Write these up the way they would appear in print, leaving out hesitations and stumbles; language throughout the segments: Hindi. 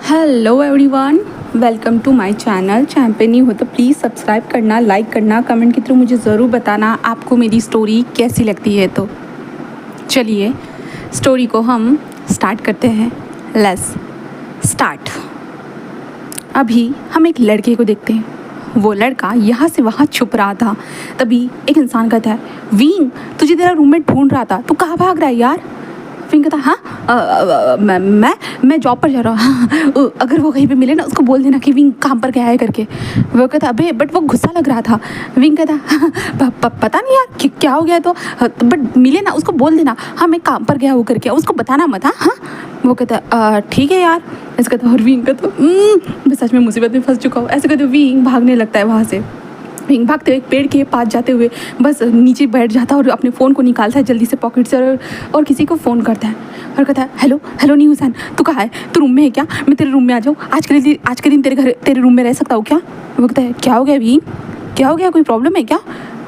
Hello everyone, welcome to my channel. Channel पे न्यू हो तो प्लीज़ सब्सक्राइब करना, लाइक करना, कमेंट के थ्रू मुझे ज़रूर बताना आपको मेरी स्टोरी कैसी लगती है। तो चलिए स्टोरी को हम स्टार्ट करते हैं। Let's start. अभी हम एक लड़के को देखते हैं। वो लड़का यहाँ से वहाँ छुप रहा था। तभी एक इंसान कहता है, विंग तुझे तेरा रूममेट ढूंढ रहा था, तू कहाँ भाग रहा है यार। विंग कहता, हाँ मैं जॉब पर जा रहा हूँ। अगर वो कहीं पे मिले ना उसको बोल देना कि विंग काम पर गया है करके। वो कहता, अबे बट वो गुस्सा लग रहा था। विंग कहता, पता नहीं यार क्या हो गया तो बट मिले ना उसको बोल देना, हाँ मैं काम पर गया हूँ करके, उसको बताना मत। हाँ वो कहता, ठीक है यार। ऐसे कहता, और विंग कहता, मैं सच में मुसीबत में फंस चुका हूँ। ऐसे कहते विंग भागने लगता है वहाँ से। विंग भागते हुए एक पेड़ के पास जाते हुए बस नीचे बैठ जाता है और अपने फ़ोन को निकालता है जल्दी से पॉकेट से और किसी को फ़ोन करता है और कहता है, हेलो न्यूज़न, तू कहाँ है? तू रूम में है क्या? मैं तेरे रूम में आ जाऊँ? आज के दिन तेरे रूम में रह सकता हूँ क्या? वो कहता है, क्या हो गया विंग, क्या हो गया, कोई प्रॉब्लम है क्या?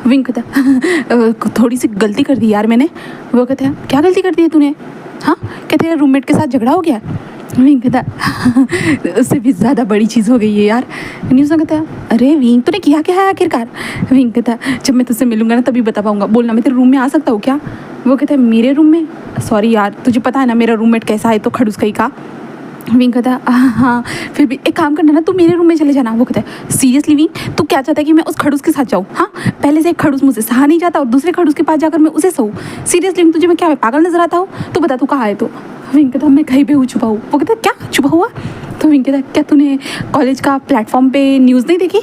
विंग कहता, थोड़ी सी गलती कर दी यार मैंने। वो कहता है, क्या गलती कर दी है तूने? हाँ क्या तेरे रूममेट के साथ झगड़ा हो गया? विंग कहता, उससे भी ज़्यादा बड़ी चीज़ हो गई है यार। न्यूज़ कहता है, अरे विंग तूने किया क्या है आखिरकार? विंग कहता, जब मैं तुझसे मिलूंगा ना तभी बता पाऊंगा, बोलना मैं तेरे रूम में आ सकता हूँ क्या? वो कहता है, मेरे रूम में? सॉरी यार, तुझे पता है ना मेरा रूममेट कैसा है, तो खड़ूस कहीं का। विंग कहता, हाँ फिर भी एक काम करना ना, तू मेरे रूम में चले जाना। वो कहता है, सीरियसली विंग तू क्या चाहता है कि मैं उस खड़ूस के साथ जाऊँ? हाँ पहले से एक खड़ूस मुझसे सहा नहीं जाता और दूसरे खड़ूस के पास जाकर मैं उसे सहूँ? सीरियसली तुझे मैं क्या पागल नजर आता हूँ? तो बता तू कहाँ है? तो विंग कहता, मैं कहीं पे हूँ छुपा हूँ। वो कहता, क्या छुपा हुआ? तो विंग कहता, क्या तूने कॉलेज का प्लेटफॉर्म पे न्यूज़ नहीं देखी?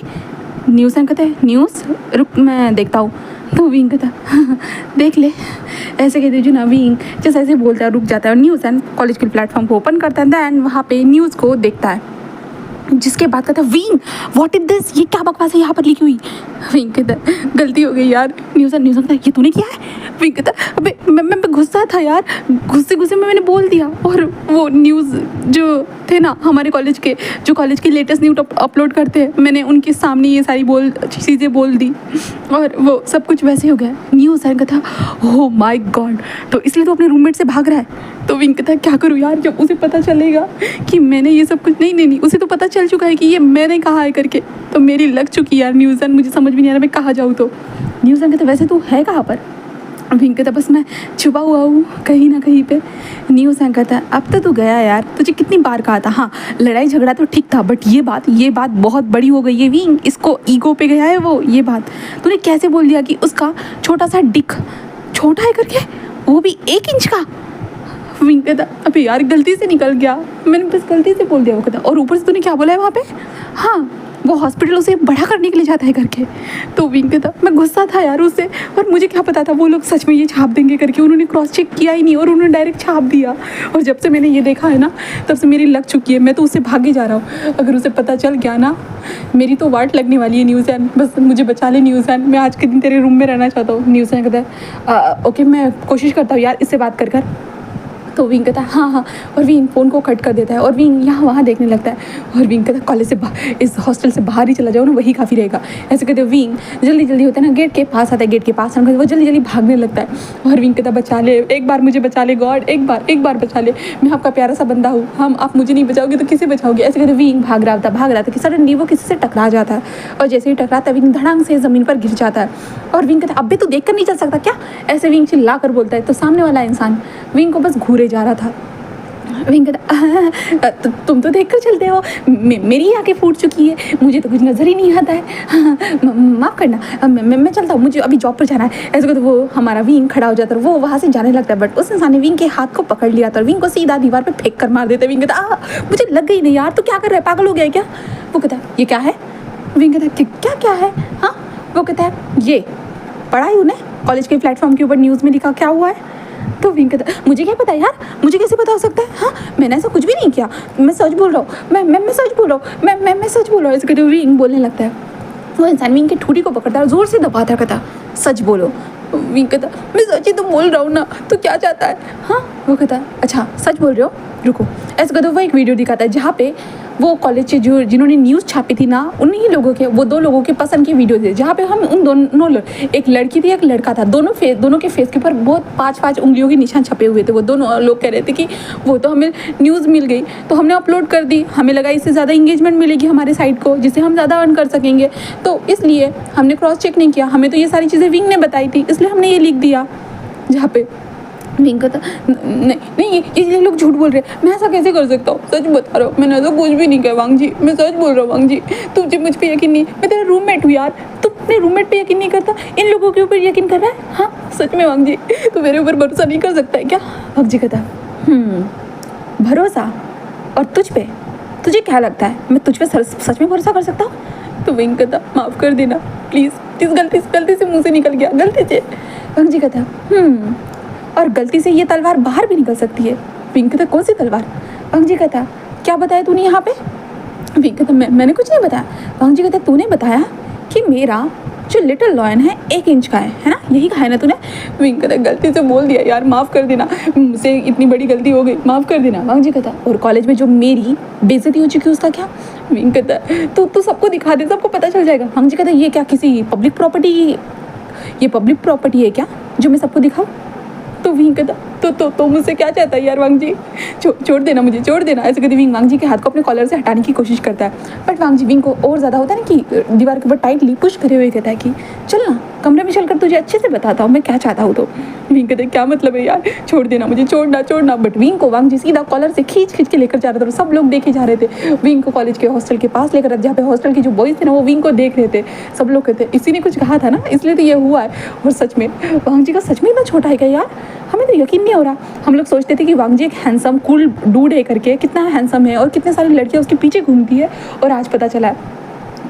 न्यूज़ कहता है, न्यूज़ रुक मैं देखता हूँ। तो विंग कहता, देख ले। ऐसे कहते जो ना विंग जैसे ऐसे बोलता है रुक जाता है और न्यूज़ एंड कॉलेज के प्लेटफॉर्म को ओपन करता है दैन वहाँ पे न्यूज़ को देखता है। जिसके बाद कहता है, विंग व्हाट इज दिस, ये क्या बकवास है यहाँ पर लिखी हुई? विंग कहता है, गलती हो गई यार। न्यूज़ कहता है, ये तूने किया है? विंग कहता है, अबे मैं गुस्सा था यार, गुस्से में मैंने बोल दिया। और वो न्यूज़ जो थे ना हमारे कॉलेज के, जो कॉलेज की लेटेस्ट न्यूज़ अपलोड करते हैं, मैंने उनके सामने ये सारी चीज़ें बोल दी और वो सब कुछ वैसे हो गया। न्यूज़ कहता, ओह माय गॉड, तो इसलिए तो अपने रूममेट से भाग रहा है? तो विंग कहता है, क्या करूँ यार, जब उसे पता चलेगा कि मैंने ये सब कुछ नहीं उसे तो पता चल चुका है कि ये मैंने कहा है करके, तो मेरी लग चुकी यार न्यूज़न, मुझे समझ भी नहीं आ रहा मैं कहाँ जाऊँ। तो न्यूज़न कहता, वैसे तू है कहाँ पर? विंग कहता, बस मैं छुपा हुआ हूँ कहीं ना कहीं पे। न्यूज़न कहता है, अब तो तू गया यार, तुझे कितनी बार कहा था। हाँ लड़ाई झगड़ा तो ठीक था बट ये बात बहुत बड़ी हो गई है विंग, इसको ईगो पे गया है वो। ये बात तूने कैसे बोल दिया कि उसका छोटा सा डिक छोटा है करके, वो भी 1 इंच का? विंग कहता, अबे यार गलती से निकल गया, मैंने बस गलती से बोल दिया। वो कहता, और ऊपर से तूने क्या बोला है वहाँ पे? हाँ वो हॉस्पिटल उसे बड़ा करने के लिए जाता है करके। तो विंग कहता, मैं गुस्सा था यार उससे, और मुझे क्या पता था वो लोग सच में ये छाप देंगे करके, उन्होंने क्रॉस चेक किया ही नहीं और उन्होंने डायरेक्ट छाप दिया। और जब से मैंने ये देखा है ना तब से मेरी लग चुकी है, मैं तो उससे भागे जा रहा हूँ। अगर उसे पता चल गया ना मेरी तो वाट लगने वाली है। न्यूज़न बस मुझे बचा ले न्यूज़न, मैं आज के दिन तेरे रूम में रहना चाहता हूँ। न्यूज़न कहता है, ओके मैं कोशिश करता हूँ यार इससे बात कर। तो विंग कहता है, हाँ और विंग फ़ोन को कट कर देता है और विंग यहाँ वहाँ देखने लगता है। और विंग कहता है, कॉलेज से इस हॉस्टल से बाहर ही चला जाओ ना, वही काफ़ी रहेगा। ऐसे कहते विंग जल्दी होता है ना, गेट के पास आता है, गेट के पास आकर वो जल्दी भागने लगता है। और विंग कहता, बचा ले, एक बार मुझे बचा ले गॉड, एक बार बचा ले, मैं आपका प्यारा सा बंदा हूँ, आप मुझे नहीं बचाओगे तो किसे बचाओगे? ऐसे कहते विंग भाग रहा था कि सडनली वो किसी से टकरा जाता है और जैसे ही टकराता है विंग धड़ांग से ज़मीन पर गिर जाता है। और विंग कहता, अबे तू देख कर नहीं चल सकता क्या? ऐसे विंग चिल्ला कर बोलता है। तो सामने वाला इंसान विंग को बस घूरे जा रहा था। विंग कहता, तुम तो देखकर चलते हो, मेरी आंखें फूट चुकी है, मुझे तो कुछ नज़र ही नहीं आता है, माफ़ करना, मैं चलता हूँ, मुझे अभी जॉब पर जाना है। ऐसे तो वो हमारा विंग खड़ा हो जाता है, वो वहाँ से जाने लगता है बट उस इंसान ने विंग के हाथ को पकड़ लिया था और विंग को सीधा दीवार पर फेंक कर मार देता है। विंग कहता, मुझे लग गई नहीं यार, तो क्या कर रहा है, पागल हो गया है क्या? वो कहता है, ये क्या है? विंग कहता, क्या है? हाँ वो कहता है, ये पढ़ा ही उन्हें कॉलेज के प्लेटफॉर्म के ऊपर न्यूज़ में लिखा क्या हुआ है? तो विंग कहता, मुझे क्या पता यार, मुझे कैसे पता हो सकता है? हाँ मैंने ऐसा कुछ भी नहीं किया, मैं सच बोल रहा हूँ, मैं सच बोल रहा हूँ, मैं सच बोल रहा हूँ। ऐसे कहते विंग बोलने लगता है। वो इंसान विंग की ठुड़ी को पकड़ता है और जोर से दबाता कहता, सच बोलो। विंग कहता, मैं सच ही तो बोल रहा हूँ ना, तो क्या चाहता है? हाँ वो कहता, अच्छा सच बोल रहे हो, रुको। ऐसे कहते वो एक वीडियो दिखाता है जहाँ पे वो कॉलेज से जो जिन्होंने न्यूज़ छापी थी ना, उन्हीं लोगों के, वो 2 लोगों के पसंद की वीडियो थे, जहाँ पे हम उन दोनों एक लड़की थी एक लड़का था, दोनों के फेस के ऊपर बहुत 5-5 उंगलियों के निशान छपे हुए थे। वो दोनों लोग कह रहे थे कि वो तो हमें न्यूज़ मिल गई तो हमने अपलोड कर दी, हमें लगा इससे ज़्यादा इंगेजमेंट मिलेगी हमारे साइट को, जिससे हम ज़्यादा अर्न कर सकेंगे, तो इसलिए हमने क्रॉस चेक नहीं किया, हमें तो ये सारी चीज़ें विंग ने बताई थी, इसलिए हमने ये लिख दिया। जहाँ पे विंग कहता नहीं ये लोग झूठ बोल रहे हैं, मैं ऐसा कैसे कर सकता हूँ, सच बता रहा हूँ, मैंने ऐसा कुछ भी नहीं किया वांग जी, मैं सच बोल रहा हूँ वांग जी, तुझे मुझ पर यकीन नहीं, मैं तेरा रूममेट हूँ यार, तू अपने रूममेट पे यकीन नहीं करता, इन लोगों के ऊपर यकीन कर रहा है। हाँ सच में वांग जी, तू मेरे ऊपर भरोसा नहीं कर सकता है क्या? वांग जी कहता भरोसा, और तुझ पे, तुझे क्या लगता है मैं तुझ पे सच में भरोसा कर सकता हूँ? तो विंग कहता माफ़ कर देना प्लीज़, इस गलती से मुँह से निकल गया, गलती से। वांग जी कहता और गलती से ये तलवार बाहर भी निकल सकती है। विंग कहता कौन सी तलवार? वांग जी कहता क्या बताया तूने यहाँ पे? विंग कहता मैंने कुछ नहीं बताया। वांग जी कहता तूने बताया कि मेरा जो लिटिल लॉयन है 1 इंच का है ना, यही कहा है ना तूने? विंग कहता गलती से बोल दिया यार, माफ़ कर देना, मुझसे इतनी बड़ी गलती हो गई, माफ़ कर देना। वांग जी कहता और कॉलेज में जो मेरी बेइज्जती हो चुकी है उसका क्या? विंग कहता तू सबको दिखा दे, सबको पता चल जाएगा। वांग जी कहता ये क्या किसी पब्लिक प्रॉपर्टी, ये पब्लिक प्रॉपर्टी है क्या जो मैं सबको दिखाऊँ? तो विंग कहता तो मुझसे क्या चाहता है यार वांग जी, छोड़ देना मुझे, छोड़ देना। ऐसे कहते विंग वांग जी के हाथ को अपने कॉलर से हटाने की कोशिश करता है, बट वांग जी विंग को और ज़्यादा होता है ना कि दीवार के ऊपर टाइटली पुश करे हुए कहता है कि चल ना कमरे में चलकर तुझे अच्छे से बताता हूँ मैं क्या चाहता हूँ। तो विंग कहते क्या मतलब है यार, छोड़ देना मुझे, छोड़ना। बट विंग को वांग जी सीधा कॉलर से खींच के लेकर जा रहा था, सब लोग देखे जा रहे थे। विंग को कॉलेज के हॉस्टल के पास लेकर, जहाँ पे हॉस्टल के जो बॉयज़ थे ना वो विंग को देख रहे थे। सब लोग कहते इसी ने कुछ कहा था ना, इसलिए तो ये हुआ है। और सच में वांग जी का सच में इतना छोटा है क्या यार, हमें तो यकीन नहीं हो रहा। हम लोग सोचते थे कि वांग जी एक हैंडसम कूल डूड है करके, कितना हैंडसम है और कितने सारी लड़कियां उसके पीछे घूमती है, और आज पता चला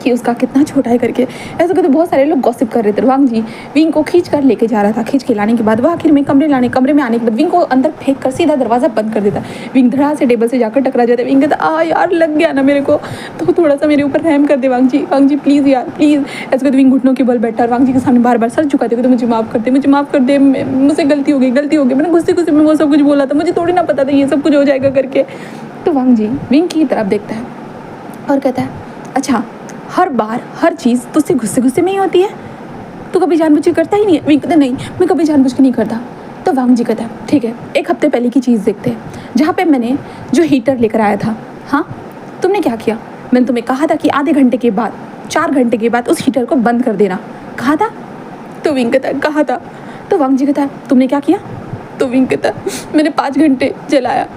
कि उसका कितना छोटा है करके। ऐसे करके बहुत सारे लोग गॉसिप कर रहे थे। वांग जी विंग को खींच कर लेके जा रहा था, खींच के लाने के बाद वह आखिर में कमरे में आने के बाद विंग को अंदर फेंक कर सीधा दरवाज़ा बंद कर देता। विंग धड़ा से टेबल से जाकर टकरा जाता है। विंग कहता आ यार लग गया ना मेरे को, तो थोड़ा सा मेरे ऊपर रहम कर दे वांग जी प्लीज़ यार प्लीज़। ऐसे करके विंग घुटनों के बल बैठा और वांग जी के सामने बार सर झुकाते हुए तो मुझे माफ़ कर दे, मुझसे गलती हो गई, मैंने गुस्से में वो सब कुछ बोला था, मुझे थोड़ी ना पता था ये सब कुछ हो जाएगा करके। तो वांग जी विंग की तरफ देखता है और कहता है अच्छा हर बार हर चीज़ तुझसे गुस्से में ही होती है, तू कभी जानबूझ के करता ही नहीं है? विंग कहता नहीं मैं कभी जानबूझ के नहीं करता। तो वांग जी कहता है ठीक है, 1 हफ्ते पहले की चीज़ देखते हैं, जहाँ पे मैंने जो हीटर लेकर आया था। हाँ तुमने क्या किया? मैंने तुम्हें कहा था कि आधे घंटे के बाद 4 घंटे के बाद उस हीटर को बंद कर देना, कहा था? तो विंग कहता है कहा था। तो वांग जी कहता है तुमने क्या किया? तो विंग कहता है मैंने 5 घंटे जलाया।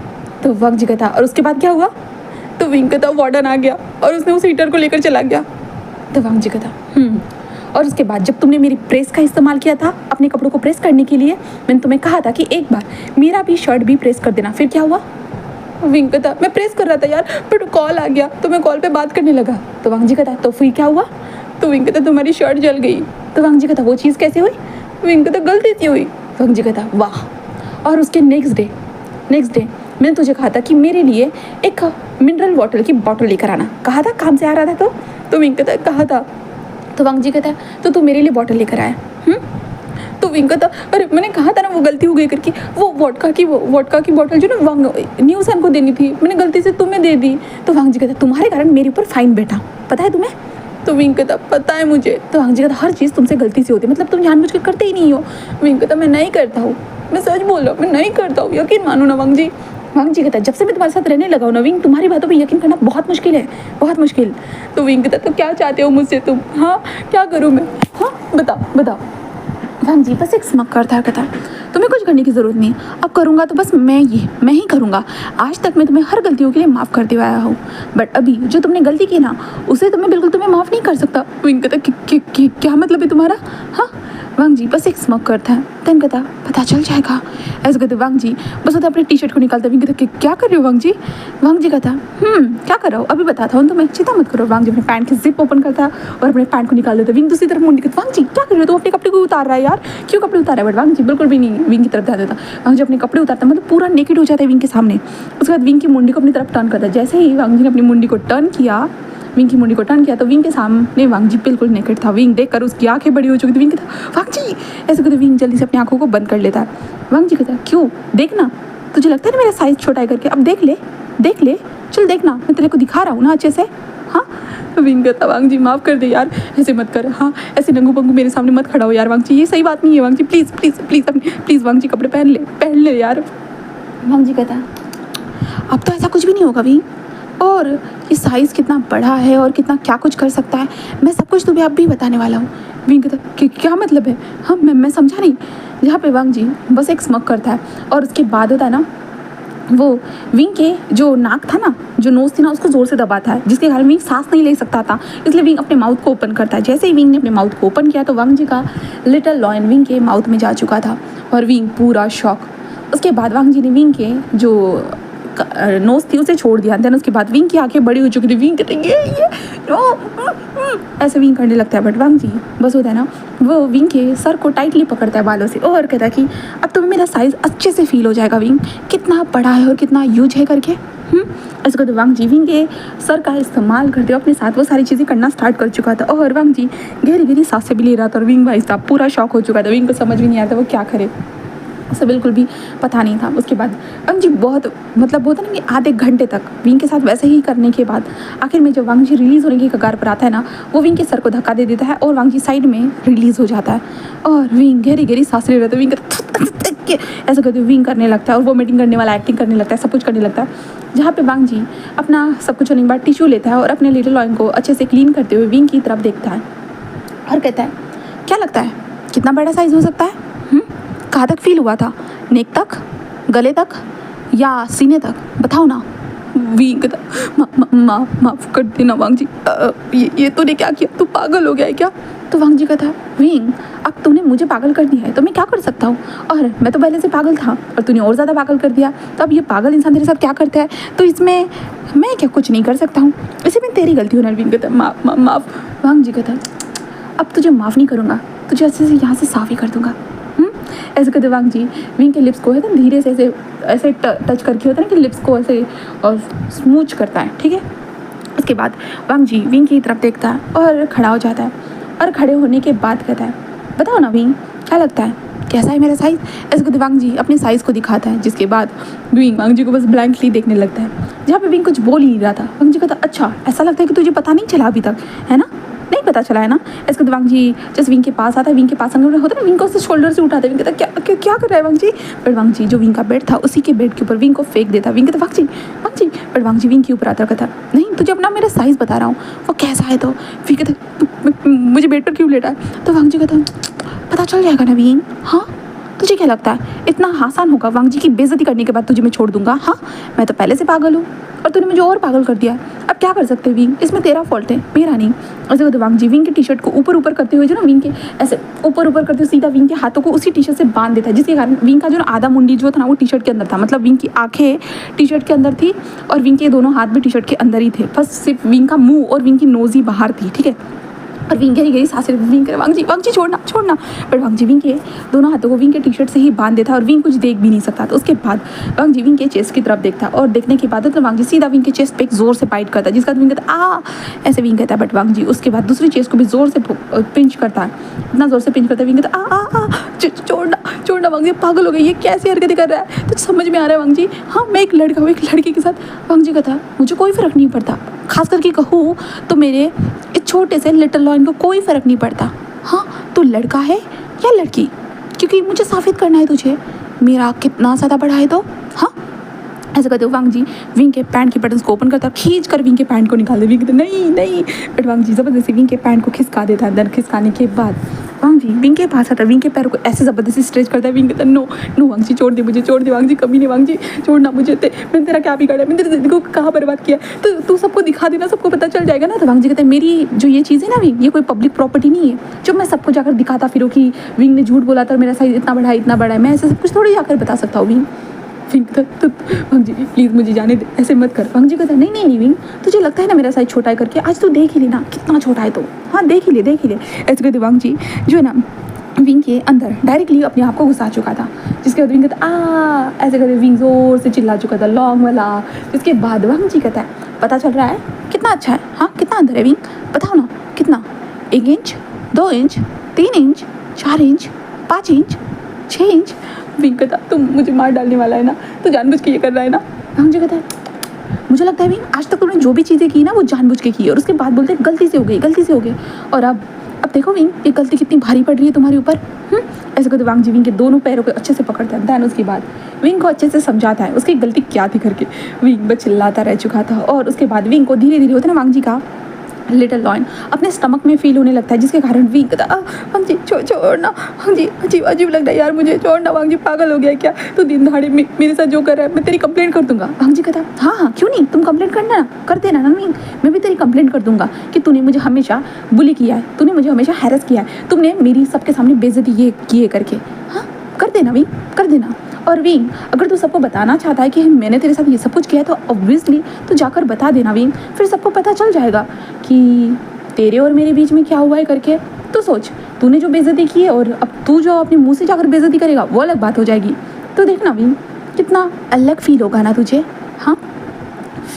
तो वांग जी कहता है और उसके बाद क्या हुआ? तो विंग कहता वार्डन आ गया और उसने उस हीटर को लेकर चला गया। तो वांग जी कहता और उसके बाद जब तुमने मेरी प्रेस का इस्तेमाल किया था अपने कपड़ों को प्रेस करने के लिए, मैंने तुम्हें कहा था कि एक बार मेरा भी शर्ट भी प्रेस कर देना, फिर क्या हुआ? विंग कहता मैं प्रेस कर रहा था यार, फिर कॉल आ गया तो मैं कॉल पे बात करने लगा। तो वांग जी कहता तो फिर क्या हुआ? तो विंग कहता तुम्हारी शर्ट जल गई। तो वांग जी कहता वो चीज़ कैसे हुई? विंग कहता गलती से हुई। वांग जी कहता वाह। और उसके नेक्स्ट डे मैंने तुझे कहा था कि मेरे लिए एक मिनरल वाटर की बॉटल लेकर आना, कहा था काम से आ रहा था तो विंग कहता कहा था। तो वांग जी कहता है तो तू मेरे लिए बॉटल लेकर आया? तो विंग कहता अरे मैंने कहा था ना वो गलती हो गई करके, वो वोडका की बॉटल जो ना वांग न्यूज़ को देनी थी मैंने गलती से तुम्हें दे दी। तो वांग जी कहता तुम्हारे कारण मेरे ऊपर फाइन बैठा, पता है तुम्हें? तो विंग कहता पता है मुझे। तो वांग जी कहता हर चीज़ तुमसे गलती से होती है, मतलब तुम जानबूझ के करते ही नहीं हो। विंग कहता मैं नहीं करता हूँ, मैं सच बोल रहा हूँ, मैं नहीं करता हूँ, यकीन मानो ना वांग जी। वांग जी कहता जब से मैं तुम्हारे साथ रहने लगा हूँ ना विंग, तुम्हारी बातों पे यकीन करना बहुत मुश्किल है, बहुत मुश्किल। तो विंग कहता तो क्या चाहते हो मुझसे तुम? हाँ क्या करूँ मैं? हाँ बताओ। वांग जी बस एक स्मक करता है, तुम्हें कुछ करने की ज़रूरत नहीं, अब करूँगा तो बस मैं ही करूँगा। आज तक मैं तुम्हें हर गलतियों के लिए माफ़ करते हुए आया हूँ, बट अभी जो तुमने गलती की ना उसे तुम्हें माफ़ नहीं कर सकता। विंग कहता क्या मतलब है तुम्हारा? हाँ वांग जी बस एक स्मोक करता है, देन कहता पता चल जाएगा। ऐसे कहते वांग जी बस होता अपनी टी-शर्ट को निकालता। विंग कहता क्या कर रहे हो वांग जी? वांग जी कहता क्या कर रहा हो अभी बताता हूँ तुम्हें, चिंता मत करो। वांग जी अपने पैंट की जिप ओपन करता और अपने पैंट को निकाल देता। विंग दूसरी तरफ मुंडी कहता वांग जी क्या कर रहे हो, तुम अपने कपड़े को उतार रहा है यार, क्यों कपड़े उतार रहा है? बट वांग जी बिल्कुल भी नहीं विंग की तरफ ध्यान देता। वांग जी अपने कपड़े उतारता मतलब पूरा नेकेड हो जाता है विंग के सामने। उसके बाद विंग की मुंडी को अपनी तरफ टर्न करता। जैसे ही वांग जी ने अपनी मुंडी को टर्न किया तो विंग के सामने वांग जी बिल्कुल नेकेड था। विंग देखकर उसकी आंखें बड़ी हो चुकी थी। विंग कहता वांग जी, ऐसे कहते विंग जल्दी से अपनी आंखों को बंद कर लेता है। वांग जी कहता क्यों, देखना तुझे लगता है ना मेरा साइज़ छोटा है करके, अब देख ले देख ले, चल देखना, मैं तेरे को दिखा रहा हूँ ना अच्छे से। हाँ विंग कहता वांग जी माफ़ कर दे यार, ऐसे मत कर, हाँ ऐसे नंगू पंगू मेरे सामने मत खड़ा हो यार वांग जी, ये सही बात नहीं है वांग जी, प्लीज़ प्लीज़ प्लीज़ प्लीज़ वांग जी कपड़े पहन ले यार। वांग जी कहता अब तो ऐसा कुछ भी नहीं होगा विंग, और ये साइज़ कितना बड़ा है और कितना क्या कुछ कर सकता है, मैं सब कुछ तुम्हें अब भी बताने वाला हूँ। विंग कहता क्या मतलब है, हाँ मैं समझा नहीं। जहाँ पे वांग जी बस एक स्मक करता है और उसके बाद होता है ना, वो विंग के जो नाक था ना, जो नोज़ थी ना, उसको ज़ोर से दबाता है, जिसके कारण विंग सांस नहीं ले सकता था, इसलिए विंग अपने माउथ को ओपन करता है। जैसे ही विंग ने अपने माउथ को ओपन किया तो वांग जी का लिटिल लॉयन विंग के माउथ में जा चुका था और विंग पूरा शॉक। उसके बाद वांग जी ने विंग के जो नोज़ थी उसे छोड़ दिया। देन उसके बाद विंग की आंखें बड़ी हो चुकी थी, विंग कहते ये ऐसे विंग करने लगता है, बट वांग जी बस होता है ना, वो विंग के सर को टाइटली पकड़ता है बालों से और कहता है कि अब तुम्हें मेरा साइज़ अच्छे से फील हो जाएगा विंग, कितना बड़ा है और कितना यूज है करके। ऐसे कहते वांग जी विंग के सर का इस्तेमाल करते हुए अपने साथ वो सारी चीज़ें करना स्टार्ट कर चुका था और वांग जी गहरी गहरी सांसें भी ले रहा था और विंग भाई साहब पूरा शॉक हो चुका था। विंग को समझ भी नहीं आता वो क्या करे, उसे बिल्कुल भी पता नहीं था। उसके बाद वांग जी बहुत मतलब होता ना कि आधे घंटे तक विंग के साथ वैसे ही करने के बाद आखिर में जब वांग जी रिलीज़ होने की कगार पर आता है ना, वो विंग के सर को धक्का दे देता है और वांग जी साइड में रिलीज़ हो जाता है और विंग गहरी गहरी सांसें ले रहा था। विंग ऐसा करते विंग करने लगता है और वोमिटिंग करने वाला एक्टिंग करने लगता है, सब कुछ करने लगता है। जहाँ पे वांग जी अपना सब कुछ होने के बाद टिश्यू लेता है और अपने लिटिल लॉयन को अच्छे से क्लीन करते हुए विंग की तरफ देखता है और कहता है क्या लगता है कितना बड़ा साइज़ हो सकता है? कहाँ तक फील हुआ था, नेक तक, गले तक या सीने तक, बताओ ना। विंग कहता माफ़ कर देना वांग जी, ये तूने क्या किया, तू पागल हो गया है क्या? तो वांग जी कहता विंग अब तूने मुझे पागल कर दिया है तो मैं क्या कर सकता हूँ, और मैं तो पहले से पागल था और तूने और ज़्यादा पागल कर दिया, तो अब ये पागल इंसान तेरे साथ क्या करता है, तो इसमें मैं क्या कुछ नहीं कर सकता हूँ, इसे में तेरी गलती होना। विंग कहता माफ़। वांग जी कहता अब तुझे माफ़ नहीं करूँगा, तुझे अच्छे से यहाँ से साफ ही कर दूँगा। ऐसे कहते वांग जी विंग के लिप्स को है ना धीरे से ऐसे टच करके होता है ना कि लिप्स को ऐसे और स्मूच करता है, ठीक है। उसके बाद वांग जी विंग की तरफ देखता है और खड़ा हो जाता है और खड़े होने के बाद कहता है बताओ ना विंग क्या लगता है कैसा है मेरा साइज़। ऐसे कहते वांग जी अपने साइज़ को दिखाता है, जिसके बाद विंग वांग जी को बस ब्लैंकली देखने लगता है। जहाँ पे विंग कुछ बोल ही नहीं रहा था, वांग जी कहता अच्छा ऐसा लगता है कि तुझे पता नहीं चला अभी तक, है ना, नहीं पता चला है ना। इसके बाद वांग जी जस्ट विंग के पास आता है, विंग के पास होता है ना, विंग को उससे शोल्डर से उठाता है। विंग कहता क्या कर रहा है वांग जी, बट वांग जी जो विंग का बेड था उसी के बेड के ऊपर विंग को फेंक देता। विंग कहता वांग जी, बट वांग जी विंग के ऊपर आता कहता नहीं तुझे अपना मेरा साइज़ बता रहा हूँ वो कैसा है। तो विंग कहता मुझे बेड पर क्यों लेटा है। तो वांग जी कहता पता चल जाएगा ना विंग, हाँ तुझे क्या लगता है इतना आसान होगा वांग जी की बेइज्जती करने के बाद तुझे मैं छोड़ दूंगा, हाँ मैं तो पहले से पागल हूँ और तूने मुझे और पागल कर दिया, अब क्या कर सकते विंग, इसमें तेरा फॉल्ट है मेरा नहीं। ऐसे कहते वांग जी विंग के टी शर्ट को ऊपर करते हुए जो ना विंग के ऐसे ऊपर करते हुए सीधा विंग के हाथों को उसी टी शर्ट से बांध देता है, जिसके कारण विंग का जो ना आधा मुंडी जो था ना वो टी शर्ट के अंदर था, मतलब विंग की आंखें टी शर्ट के अंदर थी और विंग के दोनों हाथ भी टी शर्ट के अंदर ही थे, बस सिर्फ विंग का मुँह और विंग की नोज़ ही बाहर थी, ठीक है। और विंग गई सांसें विंग करे वांग जी छोड़ना, बट वांग जी विंग के दोनों हाथों को विंग के टी शर्ट से ही बांध देता और विंग कुछ देख भी नहीं सकता था। उसके बाद वांग जी विंग के चेस्ट की तरफ देखता और देखने के बाद तो वांग जी सीधा विंग के चेस्ट पे एक जोर से बाइट करता है, जिसका विंग कहता ऐसे विंग कहता है, बट वांग जी उसके बाद दूसरी चेस्ट को भी जोर से पिंच करता है, इतना जोर से पिंच करता है। विंग कहता छोड़ना वांग जी, पागल हो गई, ये कैसी हरकतें कर रहा है, तो समझ में आ रहा है वांग जी, हाँ मैं एक लड़का हूँ एक लड़की के साथ। वांग जी कहता मुझे कोई फ़र्क नहीं पड़ता, खास करके कहूँ तो मेरे इस छोटे से लिटिल लॉयन को कोई फ़र्क नहीं पड़ता, हाँ तू लड़का है या लड़की, क्योंकि मुझे साबित करना है तुझे मेरा कितना ज़्यादा बड़ा है। तो हाँ ऐसे कहते हो वांग जी विंग के पैंट के बटन्स को ओपन करता है, खींच कर विंग के पैंट को निकाल दे। विंग कहते नहीं, बट वांग जी ज़बरदस्ती विंग के पैंट को खिसका देता है। अंदर खिसकाने के बाद वांग जी विंग के पास आता है, विंग के पैर को ऐसे ज़बरदस्ती स्ट्रेच करता है। विंग कहता नो वांग जी छोड़ दे वांग जी, कभी नहीं वांग जी छोड़ना मुझे, मैंने तेरा क्या बिगाड़ा, मैंने तेरी ज़िंदगी को कहाँ बर्बाद किया, तो तू सबको दिखा देना, सबको पता चल जाएगा ना। तो वांग जी कहते हैं मेरी जो ये चीज़ है ना विंग, ये कोई पब्लिक प्रॉपर्टी नहीं है जो मैं सबको जाकर दिखाता फिरूँ कि विंग ने झूठ बोला था और मेरा साइज़ इतना बड़ा है, मैं ऐसे सब कुछ थोड़ी जाकर बता सकता हूँ विंग। विंग कहता वांग जी प्लीज़ मुझे जाने दे, ऐसे मत कर। वांग जी कहता नहीं विंग, तुझे लगता है ना मेरा साइज़ छोटा है करके, आज तू देख ही लेना कितना छोटा है, तो हाँ देख ही ले। ऐसे कहते वांग जी जो है ना विंग के अंदर डायरेक्टली अपने आप को घुसा चुका था, जिसके बाद विंग कहता ऐसे करके विंग जोर से चिल्ला चुका था लॉन्ग वाला। जिसके बाद वांग जी कहता है पता चल रहा है कितना अच्छा है, हाँ कितना अंदर है विंग, बताओ ना कितना, 1 inch, 2 inch, 3 inch, 4 inch, 5 inch, 6 inch. Wing कहता तुम मुझे मार डालने वाला है ना, तो जानबूझ के ये कर रहा है ना। वांग जी कहता है मुझे लगता है भी आज तक तूने जो भी चीज़ें की ना वो जानबूझ के की, और उसके बाद बोलते हैं गलती से हो गई, गलती से हो गई। और अब देखो विंग, ये गलती कितनी भारी पड़ रही है तुम्हारे ऊपर। ऐसे कहते वांग जी विंग के दोनों पैरों को अच्छे से पकड़ता है। दैन उसके बाद विंग को अच्छे से समझाता है उसकी गलती क्या थी करके। विंग बस चिल्लाता रह चुका था, और उसके बाद विंग को धीरे धीरे होता है ना वांग जी का लिटिल लॉइन अपने स्टमक में फील होने लगता है, जिसके कारण विंग कहता वांग जी छोड़ना, वांग जी अजीब अजीब लग रहा है यार मुझे, छोड़ना वांग जी, पागल हो गया क्या तो दिन दहाड़े मेरे साथ जो कर रहा है, मैं तेरी कंप्लेंट कर दूंगा। वांग जी कहता हाँ हाँ क्यों नहीं, तुम कंप्लेंट करना ना, कर देना ना विंग, मैं भी तेरी कंप्लेंट कर दूंगा कि तूने मुझे हमेशा बुली किया है, तूने मुझे हमेशा हैरेस किया है, तुमने मेरी सबके सामने बेइज्जती ये किए करके। हाँ कर देना विंग, कर देना। और विंग अगर तू सबको बताना चाहता है कि मैंने तेरे साथ ये सब कुछ किया है तो ऑब्वियसली तो जाकर बता देना विंग, फिर सबको पता चल जाएगा कि तेरे और मेरे बीच में क्या हुआ है करके। तो सोच, तूने जो बेइज्जती की है और अब तू जो अपने मुंह से जाकर बेइज्जती करेगा वो अलग बात हो जाएगी। तो देखना विंग कितना अलग फील होगा ना तुझे। हाँ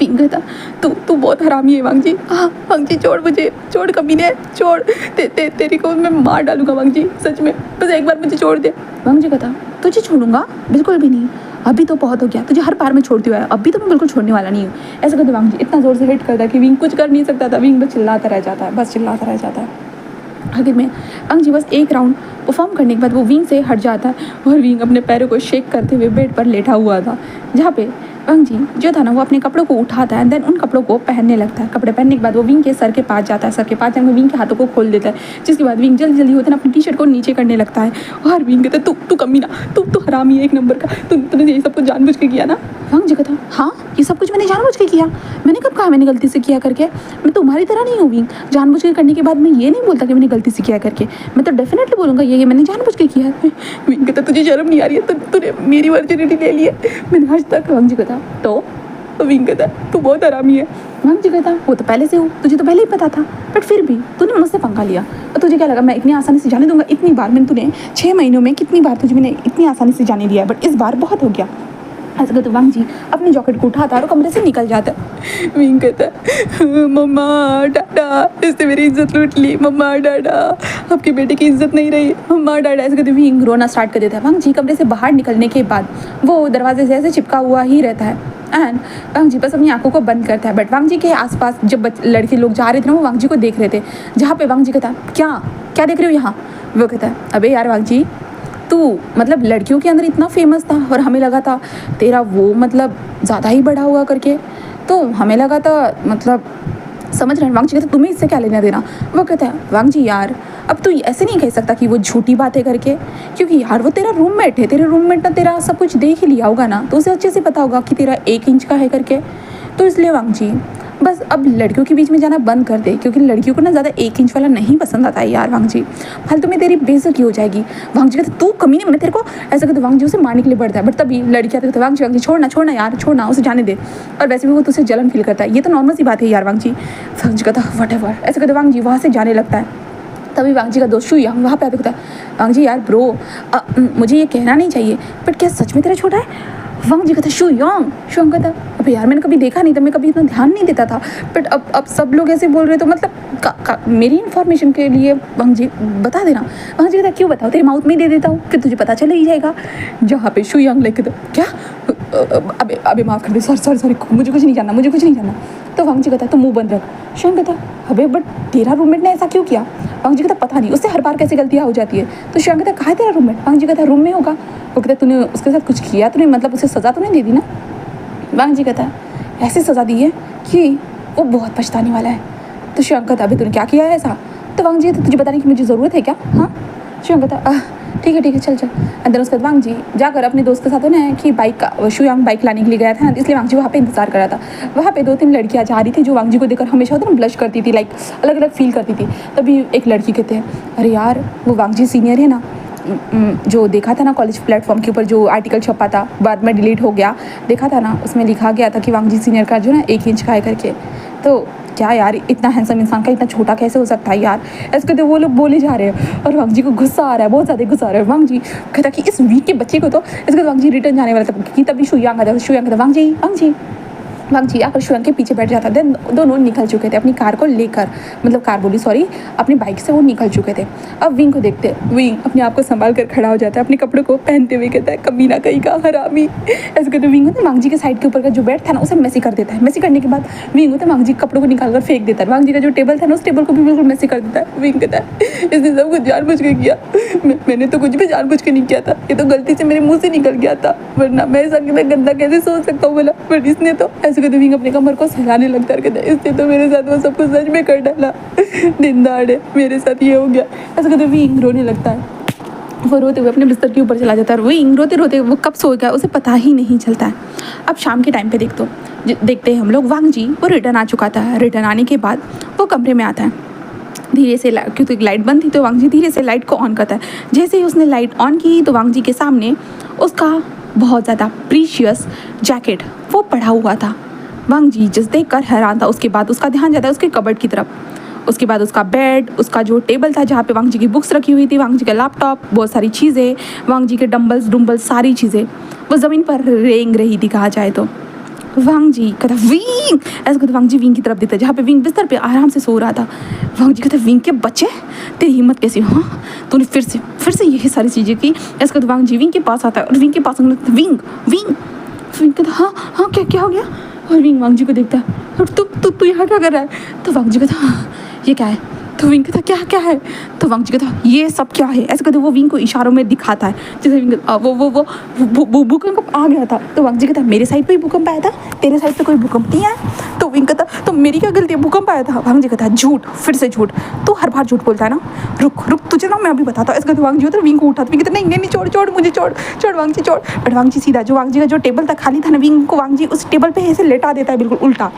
विंग कहता तू बहुत हरामी है वांग जी। हाँ वांग जी छोड़ मुझे, छोड़ कमीने, छोड़, तेरी को मैं मार डालूंगा वांग जी, सच में, बस एक बार मुझे छोड़ दे। वांग जी कहता तुझे छोड़ूंगा बिल्कुल भी नहीं, अभी तो बहुत हो गया, तुझे हर बार में छोड़ती हुआ है, अभी तो मैं बिल्कुल छोड़ने वाला नहीं हूँ। ऐसा कहते वांग जी इतना ज़ोर से हिट करता है कि विंग कुछ कर नहीं सकता था। विंग बस चिल्लाता रह जाता है, बस चिल्लाता रह जाता है। आखिर में वांग जी बस एक राउंड परफॉर्म करने के बाद वो विंग से हट जाता है, और विंग अपने पैरों को शेक करते हुए बेड पर लेटा हुआ था, जहाँ पे वांग जी जो था ना वो अपने कपड़ों को उठाता है एंड देन उन कपड़ों को पहनने लगता है। कपड़े पहनने के बाद वो विंग के सर के पास जाता है, सर के पास जाकर विंग के हाथों को खोल देता है, जिसके बाद विंग जल्दी जल्दी होता है ना अपनी टी शर्ट को नीचे करने लगता है। और विंग कहता है तू कमीना, तू हरामी है एक नंबर का, तूने ये सब कुछ जानबूझ के किया ना। वांग जी कहता हाँ ये सब कुछ मैंने जानबूझ के किया, मैंने कब कहा मैंने गलती से किया करके, मैं तुम्हारी तरह नहीं हूँ विंग, जानबूझ के करने के बाद मैं ये नहीं बोलता कि मैंने गलती से किया करके, मैं तो डेफिनेटली बोलूँगा ये मैंने जानबूझ के किया है। विंग कहता तुझे शर्म नहीं आ रही है, तूने मेरी वर्जिनिटी ले ली है मैंने आज तक। वांग जी कहता तो विंग कहता तू बहुत हरामी है। वांग जी कहता वो तो पहले से हूँ, तुझे तो पहले ही पता था, बट फिर भी तूने मुझसे पंगा लिया, और तुझे क्या लगा मैं इतनी आसानी से जाने दूंगा। इतनी बार मैंने तूने 6 महीनों में कितनी बार तुझे मैंने इतनी आसानी से जाने दिया है, बट इस बार बहुत हो गया। ऐसा कहते वांग जी अपनी जॉकेट को उठाता है और कमरे से निकल जाता है। विंग कहता है मम्मा डाडा, इससे मेरी इज्जत लूट ली, मम्मा डाडा, आपके बेटे की इज्जत नहीं रही, मम्मा डाडा। ऐसे कहते विंग रोना स्टार्ट कर देता है। वांग जी कमरे से बाहर निकलने के बाद वो दरवाजे से ऐसे चिपका हुआ ही रहता है एंड वांग जी बस अपनी आंखों को बंद करता है। बट वांग जी के आसपास जब लड़के लोग जा रहे थे ना वो वांग जी को देख रहे थे, जहाँ पे वांग जी कहता क्या क्या देख रहे हो यहाँ। वो कहता है अबे यार वांग जी तू मतलब लड़कियों के अंदर इतना फेमस था और हमें लगा था तेरा वो मतलब ज़्यादा ही बड़ा हुआ करके, तो हमें लगा था मतलब समझ रहे हैं। वांग जी कहते तुम्हें इससे क्या लेना देना। वो कहता है वांग जी यार अब तू ऐसे नहीं कह सकता कि वो झूठी बात है करके, क्योंकि यार वो तेरा रूममेट है, तेरे रूममेट ने तेरा सब कुछ देख ही लिया होगा ना, तो उसे अच्छे से पता होगा कि तेरा 1 इंच का है करके। तो इसलिए वांग जी बस अब लड़कियों के बीच में जाना बंद कर दे, क्योंकि लड़कियों को ना ज़्यादा 1 इंच वाला नहीं पसंद आता है यार वांग जी, फालतू में तेरी बेइज्जती हो जाएगी। वांग जी कहते तू कमी नहीं, मैं तेरे को ऐसा कहते वांग जी उसे मारने के लिए बढ़ता है, बट तभी लड़कियाँ कहते वांग जी छोड़ना यार छोड़ना, उसे जाने दे, और वैसे भी वो तुझसे जलन फील करता है, ये तो नॉर्मल सी बात है यार वांग जी। वांग जी कहता व्हाटएवर, ऐसे कहते वांग जी वहाँ से जाने लगता है। तभी वांग जी का दोस्त शू यांग वहाँ पे आते कहता है वांग जी यार ब्रो मुझे ये कहना नहीं चाहिए बट क्या सच में तेरा छोटा है। वांग जी कहता शू यांग कहता अबे यार मैंने कभी देखा नहीं था, मैं कभी इतना ध्यान नहीं देता था, बट अब सब लोग ऐसे बोल रहे तो मतलब मेरी इन्फॉर्मेशन के लिए वांग जी बता देना। वांग जी कहता क्यों बताओ, तेरे माउथ में ही दे देता हूँ फिर तुझे पता चल ही जाएगा। जहाँ पे शू यांग लेके क्या अबे माफ़ कर दे, सॉरी मुझे कुछ नहीं जानना। तो वांग जी कहता तो मुंह बंद रख। शू यांग कहता अबे बट तेरा रूममेट ने ऐसा क्यों किया। वांग जी कहता पता नहीं, उससे हर बार कैसे गलतियाँ हो जाती है। तो शू यांग कहता कहाँ है तेरा रूममेट। वांग जी कहता रूम में होगा। वो कहता तूने उसके साथ कुछ किया, तूने मतलब उसे सज़ा तो नहीं दे दी ना। वांग जी कहता ऐसी सज़ा दी है कि वो बहुत पछताने वाला है। तो शू यांग कहता अभी तूने क्या किया है ऐसा। तो वांग जी कहता तुझे बताने की मुझे ज़रूरत है क्या। हाँ शू यांग कहता ठीक है चल अंदर। उसके बाद वांग जी जाकर अपने दोस्त के साथ है ना कि बाइक का शू यांग बाइक लाने के लिए गया था, इसलिए वांग जी वहाँ पे इंतजार कर रहा था। वहाँ पे 2-3 लड़कियाँ जा रही थी जो वांग जी को देखकर हमेशा होता ना ब्लश करती थी, लाइक अलग अलग फील करती थी। तभी एक लड़की कहते हैं अरे यार वो वांग जी सीनियर है ना, जो देखा था ना कॉलेज प्लेटफॉर्म के ऊपर जो आर्टिकल छपा था, बाद में डिलीट हो गया, देखा था ना, उसमें लिखा गया था कि वांग जी सीनियर का जो ना 1 इंच का है करके। तो क्या यार इतना हैंडसम इंसान का इतना छोटा कैसे हो सकता है यार। ऐसे कहते वो लोग बोले जा रहे हैं और वांग जी को गुस्सा आ रहा है, बहुत ज़्यादा गुस्सा आ रहा है। वांग जी कहता कि इस वीक के बच्चे को तो इसके वांग जी रिटर्न जाने वाला था कि तभी शू यांग आता। शू यांग कहता वांग जी वांग जी आकर शुअंग के पीछे बैठ जाता। देन दोनों निकल चुके थे अपनी कार को लेकर, मतलब कार बोली सॉरी, अपनी बाइक से वो निकल चुके थे। अब विंग को देखते विंग अपने आप को संभाल कर खड़ा हो जाता है, अपने कपड़ों को पहनते हुए कहता है कमीना कहीं का हरामी, ऐसे कहते विंग होता है वांग जी के साइड के ऊपर का जो बेड था ना उसे मेसी कर देता है। मेसी करने के बाद विंग होता है वांग जी कपड़ों को निकाल कर फेंक देता है। वांग जी का जो टेबल था ना उस टेबल को भी बिल्कुल मेसी कर देता है। विंग कहता है इसने सब कुछ जानबूझ के किया, मैंने तो कुछ भी जानबूझ के नहीं किया था, ये तो गलती से मेरे मुँह से निकल गया था, वरना मैं ऐसा गंदा कैसे सोच सकता हूँ बोला, बट इसने तो, ऐसे कहते विंग अपने कमर को सहलाने लगता है, कहता है इसने तो मेरे साथ वो सब कुछ सच में कर डाला, दिन दहाड़े मेरे साथ ये हो गया। ऐसे कहते विंग रोने लगता है, वो रोते हुए अपने बिस्तर के ऊपर चला जाता है। विंग रोते रोते वो कब सो गया उसे पता ही नहीं चलता है। अब शाम के टाइम पे देखते हैं हम लोग वांग जी वो रिटर्न आ चुका था। रिटर्न आने के बाद वो कमरे में आता है धीरे से, क्योंकि लाइट बंद थी तो वांग जी धीरे से लाइट को ऑन करता है। जैसे ही उसने लाइट ऑन की तो वांग जी के सामने उसका बहुत ज़्यादा प्रीशियस जैकेट वो पड़ा हुआ था। वांग जी जिस देख कर हैरान था। उसके बाद उसका ध्यान जाता है उसके कबर्ड की तरफ, उसके बाद उसका बेड, उसका जो टेबल था जहाँ पे वांग जी की बुक्स रखी हुई थी, वांग जी का लैपटॉप, बहुत सारी चीज़ें, वांग जी के डम्बल्स सारी चीज़ें वो ज़मीन पर रेंग रही थी कहा जाए तो। वांग जी कहता विंग, ऐसा कहता वांग जी विंग की तरफ देखता है जहाँ पे विंग बिस्तर पे आराम से सो रहा था। वांग जी कहता विंग के बच्चे तेरी हिम्मत कैसी, हाँ तूने फिर से यही सारी चीज़ें की। ऐसा कहता वांग जी विंग के पास आता है और विंग के पास विंग कहता हाँ क्या हो गया, और विंग वांग जी को देखता है और तू यहाँ क्या कर रहा है। तो वांग जी कहता हाँ ये क्या है, तो विंग कहता क्या है, तो वांग जी कहता ये सब क्या है। ऐसे कहते वो विंग को इशारों में दिखाता है, जैसे विंग वो भूकंप आ गया था। तो वांग जी कहता मेरे साइड पे ही भूकंप आया था, तेरे साइड पे कोई भूकंप नहीं आया। तो विंग कहता तो मेरी क्या गलती है, भूकंप आया था। वांग जी कहता झूठ, फिर से झूठ, तो हर बार झूठ बोलता है ना, रुक तुझे ना मैं अभी बताता हूँ। ऐसे कहते वांग जी होता है विंग को उठाता, विंग कहता नहीं छोड़ मुझे छोड़ वांग जी छोड़। बट वांग जी सीधा जो वांग जी का जो टेबल था खाली था ना, विंग को वांग जी उस टेबल पे ऐसे लेटा देता है बिल्कुल उल्टा।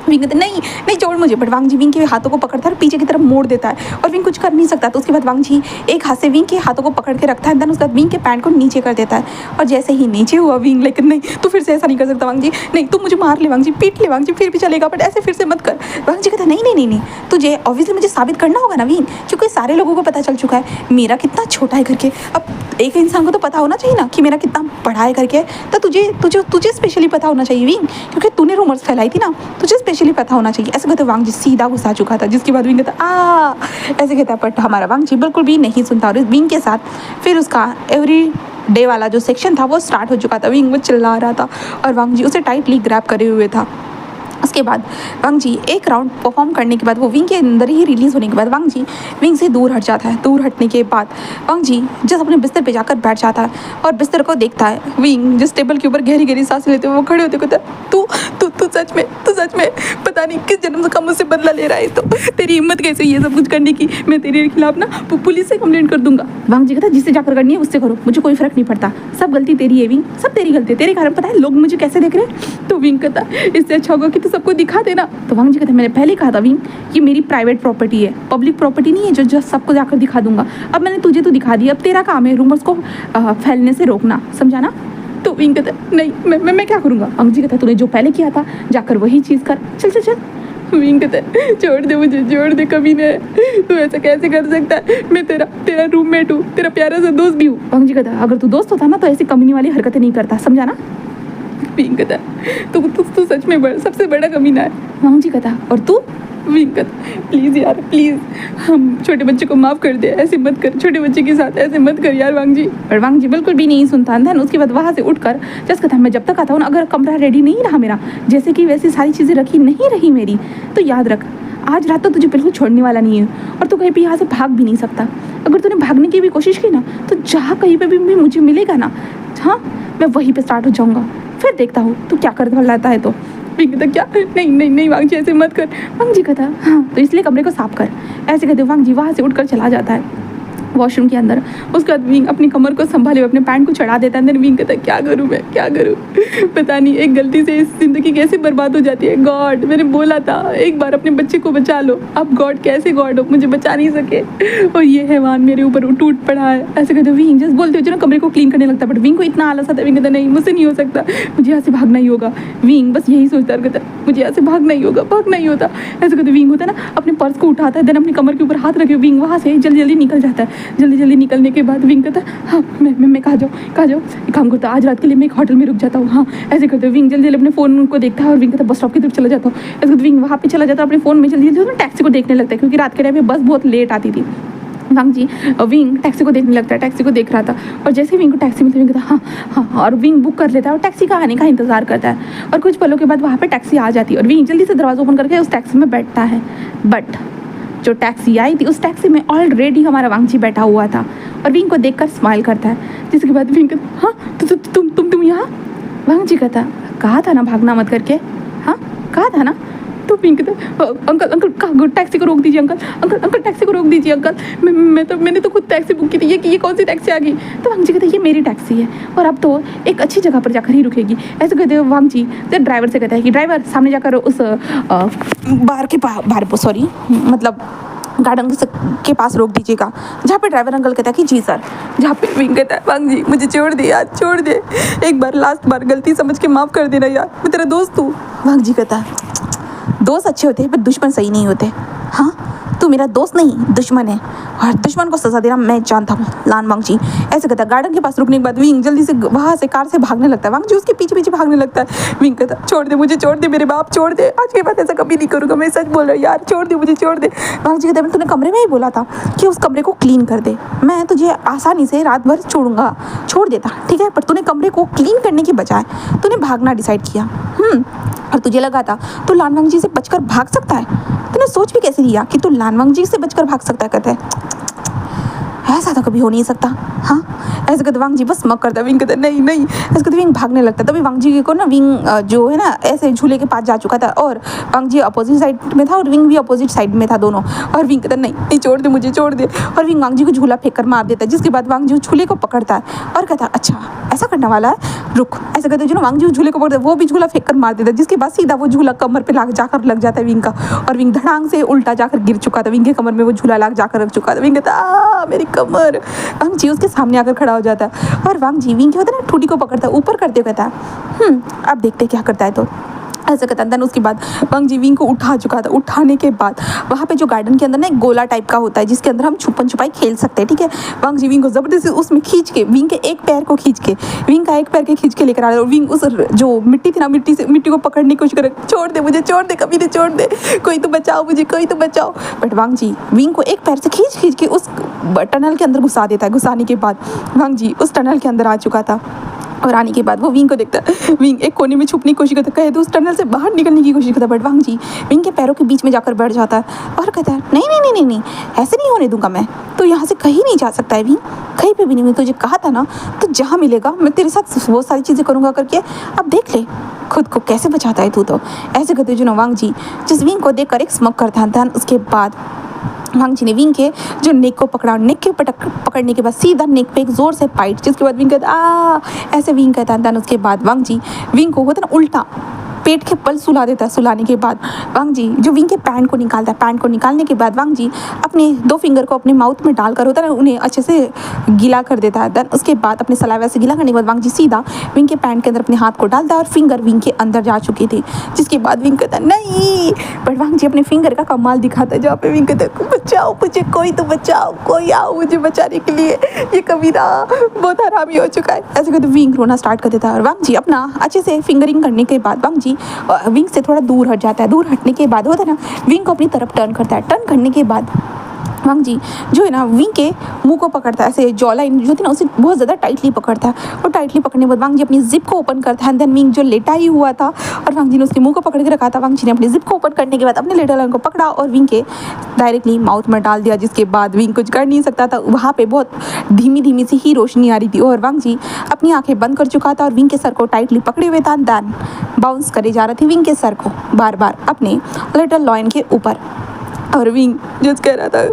विंग कहता नहीं छोड़ मुझे, बट वांग जी विंग के हाथों को पकड़ता है और पीछे की तरफ मोड़ देता है और विंग कुछ कर नहीं सकता। तो उसके बाद वांग जी एक हाथ से विंग के हाथों को पकड़ के रखता है, देन उसके बाद विंग के पैंट को नीचे कर देता है। और जैसे ही नीचे हुआ विंग, लेकिन नहीं तू फिर से ऐसा नहीं कर सकता वांग जी, नहीं तू मुझे मार ले वांग जी, पीट ले वांग जी, फिर भी चलेगा बट ऐसे फिर से मत कर। वांग जी कहता नहीं तुझे ऑब्वियसली मुझे साबित करना होगा ना विंग, क्योंकि सारे लोगों को पता चल चुका है मेरा कितना छोटा है करके। अब एक इंसान को तो पता होना चाहिए ना कि मेरा कितना बड़ा है करके, तो तुझे स्पेशली पता होना चाहिए विंग, क्योंकि तूने रूमर्स फैलाई थी ना, तुझे स्पेशली पता होना चाहिए। ऐसे कहते वांग जी सीधा गुस्सा चुका था, जिसके बाद विंग कहता ऐसे कहता, बट हमारा वांग जी बिल्कुल भी नहीं सुनता। और इस विंग के साथ फिर उसका एवरी डे वाला जो सेक्शन था वो स्टार्ट हो चुका था। विंग वो चिल्ला रहा था और वांग जी उसे टाइटली ग्रैब करे हुए था। उसके बाद वांग जी एक राउंड परफॉर्म करने के बाद वो विंग के अंदर ही रिलीज़ होने के बाद वांग जी विंग से दूर हट जाता है। दूर हटने के बाद वांग जी जब अपने बिस्तर पे जाकर बैठ जाता है और बिस्तर को देखता है। विंग जिस टेबल के ऊपर गहरी सांसें लेते हुए वो खड़े होते कहता है तू सच में पता नहीं किस जन्म का मुझसे बदला ले रहा है, तो तेरी हिम्मत कैसे ये सब कुछ करने की, मैं तेरे खिलाफ ना पुलिस से कंप्लेंट कर दूंगा। वांग जी कहता है जिससे जाकर करनी है उससे करो, मुझे कोई फर्क नहीं पड़ता, सब गलती तेरी है विंग, सब तेरी गलती है, तेरे कारण पता है लोग मुझे कैसे देख रहे हैं। तो विंग कहता इससे अच्छा होगा कि तू सबको दिखा देना। तो वांग जी कहते मैंने पहले कहा था विंग ये मेरी प्राइवेट प्रॉपर्टी है, पब्लिक प्रॉपर्टी नहीं है जो सबको जाकर दिखा दूंगा। अब मैंने तुझे तो दिखा दिया, अब तेरा काम है रूमर्स को फैलने से रोकना, समझा ना। तो विंग कहता नहीं मैं क्या करूँगा। वांग जी कहता तूने जो पहले किया था जाकर वही चीज़ कर, चल। विंग कहता छोड़ दे मुझे, छोड़ दे, कभी नहीं, तू ऐसा कैसे कर सकता है, मैं तेरा रूममेट हूँ, तेरा प्यारा सा दोस्त भी हूँ। वांग जी कहता अगर तू दोस्त होता ना तो ऐसी कमीनी वाली हरकतें नहीं करता, समझा ना। विंग कहता तू सच में सबसे बड़ा कमीना है। वांग जी कहता और तू। विंग कहता प्लीज़ यार प्लीज़, हम छोटे बच्चे को माफ़ कर दे, ऐसे मत कर, छोटे बच्चे के साथ ऐसे मत कर यार वांग जी। और वांग जी बिल्कुल भी नहीं सुनता। देन उसके बाद वहाँ से उठकर जस्ट कहता मैं जब तक आता हूँ ना, अगर कमरा रेडी नहीं रहा मेरा, जैसे कि वैसे सारी चीज़ें रखी नहीं रही मेरी, तो याद रख आज रात तो तुझे बिल्कुल छोड़ने वाला नहीं है और तू कहीं भी यहाँ से भाग भी नहीं सकता। अगर तूने भागने की भी कोशिश की ना तो जहाँ कहीं पे भी मुझे मिलेगा ना, हाँ मैं वहीं पे स्टार्ट हो जाऊँगा, फिर देखता हूँ तू क्या कर लाता है। तो विंग कहता क्या नहीं वांग जी ऐसे मत कर। वांग जी कहता हाँ तो इसलिए कमरे को साफ कर। ऐसे कहते वांग जी वहाँ से उठकर चला जाता है वॉशरूम के अंदर। उसके बाद विंग अपनी कमर को संभाले हुए अपने पैंट को चढ़ा देता है। देन विंग कहता क्या करूँ मैं, क्या करूँ, पता नहीं एक गलती से इस ज़िंदगी कैसे बर्बाद हो जाती है। गॉड मैंने बोला था एक बार अपने बच्चे को बचा लो, अब गॉड कैसे गॉड हो, मुझे बचा नहीं सके और ये हैवान मेरे ऊपर टूट पड़ा है। ऐसे कहते विंग जस्ट बोलते हुए ना कमरे को क्लीन करने लगता है, बट विंग को इतना आलस आता है। विंग कहता नहीं मुझसे नहीं हो सकता, मुझे यहाँ से भागना ही होगा। विंग बस यही सोचता है, कहता मुझे यहाँ से भागना ही होता। ऐसे कहते विंग होता है ना अपने पर्स को उठाता है, देन अपनी कमर के ऊपर हाथ रखे विंग वहाँ से जल्दी निकल जाता है। जल्दी जल्दी निकलने के बाद विंग कहता है हाँ मैं कहाँ जाऊँ एक काम करता आज रात के लिए मैं एक होटल में रुक जाता हूँ। हाँ ऐसे करते विंग जल्दी जल्दी अपने फ़ोन को देखता है और विंग कहता बस स्टॉप की तरफ चला जाता हूँ। ऐसे करते विंग वहाँ पे चला जाता है अपने फ़ोन में जल्दी जल्दी टैक्सी को देखने लगता है क्योंकि रात के टाइम में बस बहुत लेट आती थी। वांग जी विंग टैक्सी को देखने लगता है, टैक्सी को देख रहा था और जैसे ही विंग को टैक्सी मिलती है विंग कहता हाँ और विंग बुक कर लेता है और टैक्सी का आने का इंतज़ार करता है और कुछ पलों के बाद वहाँ पे टैक्सी आ जाती है और विंग जल्दी से दरवाज़ा ओपन करके उस टैक्सी में बैठता है। बट जो टैक्सी आई थी उस टैक्सी में ऑलरेडी हमारा वांग जी बैठा हुआ था और विंग को देखकर स्माइल करता है, जिसके बाद विंग कहता हाँ तुम यहाँ। वांग जी कहता कहा था ना भागना मत करके, हाँ कहा था ना। तो पिंक तो अंकल टैक्सी को रोक दीजिए अंकल टैक्सी को रोक दीजिए अंकल मैंने तो खुद टैक्सी बुक की थी ये कौन सी टैक्सी आ गई। तो वांग जी कहते ये मेरी टैक्सी है और अब तो एक अच्छी जगह पर जाकर ही रुकेगी। ऐसे कहते हैं वांग जी तो ड्राइवर से कहता है कि ड्राइवर सामने जाकर उस बाहर सॉरी मतलब गार्डन के पास रोक दीजिएगा, जहाँ पे ड्राइवर अंकल कहता है कि जी सर। जहाँ पे विंग कहता है वांग जी मुझे छोड़ दे यार छोड़ दे, एक बार लास्ट बार गलती समझ के माफ़ कर देना यार, मैं तेरा दोस्त हूँ। वांग जी कहता है दोस्त अच्छे होते हैं पर दुश्मन सही नहीं होते। हाँ तू मेरा दोस्त नहीं दुश्मन है और दुश्मन को सजा देना मैं जानता हूँ लान वांग जी। ऐसे कहता है गार्डन के पास रुकने के बाद विंग जल्दी से वहाँ से कार से भागने लगता है। वांग जी उसके पीछे पीछे भागने लगता है। विंग कहता छोड़ दे मुझे छोड़ दे मेरे बाप छोड़ दे, आज के बाद ऐसा कभी नहीं करूँगा, मैं सच बोल रहा हूँ यार छोड़ दे मुझे छोड़ दे। वांग जी कहता है तूने कमरे में ही बोला था कि उस कमरे को क्लीन कर दे, मैं तुझे आसानी से रात भर छोड़ देता ठीक है, पर तूने कमरे को क्लीन करने के बजाय तूने भागना डिसाइड किया। और तुझे लगा था तू लान वांग जी से बचकर भाग सकता है, तूने सोच भी कैसे लिया कि तू लान वांग जी से बचकर भाग सकता है। कहते हैं ऐसा तो कभी हो नहीं सकता। हाँ ऐसे कहते वांग जी बस मक करता है। विंग कहता नहीं ऐसे कहते विंग भागने लगता है। तभी वांग जी को ना विंग जो है ना ऐसे झूले के पास जा चुका था और वांग जी अपोजिट साइड में था और विंग भी अपोजिट साइड में था दोनों। और विंग कहता नहीं छोड़ दे मुझे छोड़ दे, और विंग वांग जी को झूला फेंक कर मार देता है, जिसके बाद वांग जी झूले को पकड़ता है और कहता है अच्छा ऐसा करने वाला है रुक। ऐसे कहते जो वांग जी झूले को पकड़ता है वो भी झूला फेंक कर मार देता है, जिसके बाद सीधा वो झूला कमर पर जाकर लग जाता है विंग का और विंग धड़ांग से उल्टा जाकर गिर चुका था। विंग के कमर में वो झूला लाग जाकर रख चुका था। विंग कहता मेरी कमर। वांग जी उसके सामने आकर खड़ा हो जाता है और वांग जी विंग क्या होता है ना ठूडी को पकड़ता है ऊपर करते हुए कहता है अब देखते क्या करता है। तो ऐसा कहता है। उसके बाद वांग जी विंग को उठा चुका था। उठाने के बाद वहाँ पे जो गार्डन के अंदर ना एक गोला टाइप का होता है जिसके अंदर हम छुपन छुपाई खेल सकते हैं ठीक है। वांग जी विंग को ज़बरदस्ती उसमें खींच के विंग के एक पैर को खींच के विंग का एक पैर के खींच के लेकर आ रहा है और विंग उस जो मिट्टी थी ना मिट्टी को पकड़ने की कोशिश करे, छोड़ दे मुझे छोड़ दे कभी नहीं छोड़ दे, कोई तो बचाओ मुझे कोई तो बचाओ। बट वांग जी विंग को एक पैर से खींच के उस टनल के अंदर घुसा देता है। घुसाने के बाद वांग जी उस टनल के अंदर आ चुका था और आने के बाद वो विंग को देखता है। विंग एक कोने में छुपने की कोशिश करता है, कहे तो उस टनल से बाहर निकलने की कोशिश करता है, बट वांग जी विंग के पैरों के बीच में जाकर बैठ जाता है और कहता है नहीं ऐसे नहीं होने दूंगा मैं, तो यहाँ से कहीं नहीं जा सकता है विंग, कहीं पे भी नहीं। मैं तुझे कहा था ना तो जहाँ मिलेगा मैं तेरे साथ बहुत सारी चीज़ें करूँगा करके, अब देख ले खुद को कैसे बचाता है तू। तो ऐसे कहते जो ना वांग जी जिस विंग को देख कर एक स्मक करता है। उसके बाद वांग जी ने विंग के जो नेक को पकड़ा, नेक के पकड़ने के बाद सीधा नेक पे एक जोर से पाइट, जिसके बाद विंग कहता ऐसे विंग कहता है। उसके बाद वांग जी विंग को होता ना उल्टा पेट के पल सुला देता है। सुलाने के बाद वांग जी जो विंग के पैंट को निकालता है, पैंट को निकालने के बाद वांग जी अपने 2 फिंगर को अपने माउथ में डालकर होता है ना उन्हें अच्छे से गीला कर देता है। देन उसके बाद अपने सलाइवा से गीला करने के बाद वांग जी सीधा विंग के पैंट के अंदर अपने हाथ को डालता है और फिंगर विंग के अंदर जा चुकी थी, जिसके बाद विंग कहता है नहीं, बट वांग जी अपने फिंगर का कमाल दिखाता है जहाँ पे विंग कहता है बचाओ मुझे, कोई तो बचाओ, कोई आओ मुझे बचाने के लिए, ये कबीरा बहुत हरामी हो चुका है। ऐसे कहते विंग रोना स्टार्ट कर देता है और वांग जी अपना अच्छे से फिंगरिंग करने के बाद वांग जी विंग से थोड़ा दूर हट जाता है। दूर हटने के बाद होता है ना विंग को अपनी तरफ टर्न करता है। टर्न करने के बाद वांग जी जो है ना विंग के मुंह को पकड़ता है, ऐसे जॉ लाइन जो थी ना उसे बहुत ज़्यादा टाइटली पकड़ता है और टाइटली पकड़ने के बाद वांग जी अपनी जिप को ओपन करता है। देन विंग जो लेटा ही हुआ था और वांग जी ने उसके मुंह को पकड़ के रखा था, वांग जी ने अपनी जिप को ओपन करने के बाद अपने लेटर लाइन को पकड़ा और विंग के डायरेक्टली माउथ में डाल दिया, जिसके बाद विंग कुछ कर नहीं सकता था। वहाँ पर बहुत धीमी सी ही रोशनी आ रही थी और वांग जी अपनी आँखें बंद कर चुका था और विंग के सर को टाइटली पकड़े हुए था। दैन बाउंस करे जा रहे थे विंग के सर को बार बार अपने लेटर लाइन के ऊपर। और विंग जज कह रहा था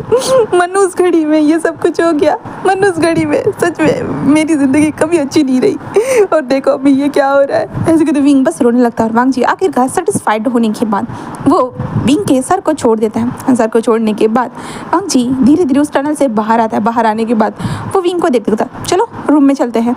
मनु उस घड़ी में ये सब कुछ हो गया, मनु उस घड़ी में सच में मेरी ज़िंदगी कभी अच्छी नहीं रही और देखो अभी ये क्या हो रहा है। ऐसे कहते विंग बस रोने लगता है और वांग जी आखिरकार सेटिस्फाइड होने के बाद वो विंग के सर को छोड़ देता है। सर को छोड़ने के बाद वांग जी धीरे धीरे उस टनल से बाहर आता है। बाहर आने के बाद वो विंग को देखता चलो रूम में चलते हैं।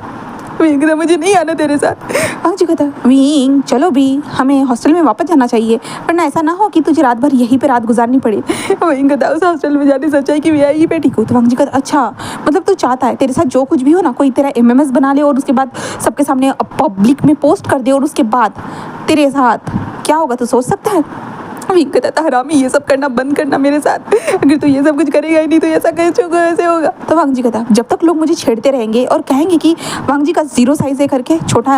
विंग कहता मुझे नहीं आना तेरे साथ। वांगजी कहता विंग चलो भी, हमें हॉस्टल में वापस जाना चाहिए, वरना ऐसा ना हो कि तुझे रात भर यहीं पे रात गुजारनी पड़े। विंग कहता उस हॉस्टल में जाने सच्चाई कि मैं यहीं पे ठीक हूँ। तो वांगजी कहता अच्छा मतलब तू चाहता है तेरे साथ जो कुछ भी हो ना, कोई तेरा MMS बना ले और उसके बाद सबके सामने पब्लिक में पोस्ट कर दे और उसके बाद तेरे साथ क्या होगा तो सोच सकता है। विंग कहता था हरामी ये सब करना बंद करना मेरे साथ, अगर तू ये सब कुछ करेगा ही नहीं तो ऐसा कैसे होगा, ऐसे होगा। तो वांगजी कहता जब तक लोग मुझे छेड़ते रहेंगे और कहेंगे कि वांगजी का 0 साइज़ है करके, छोटा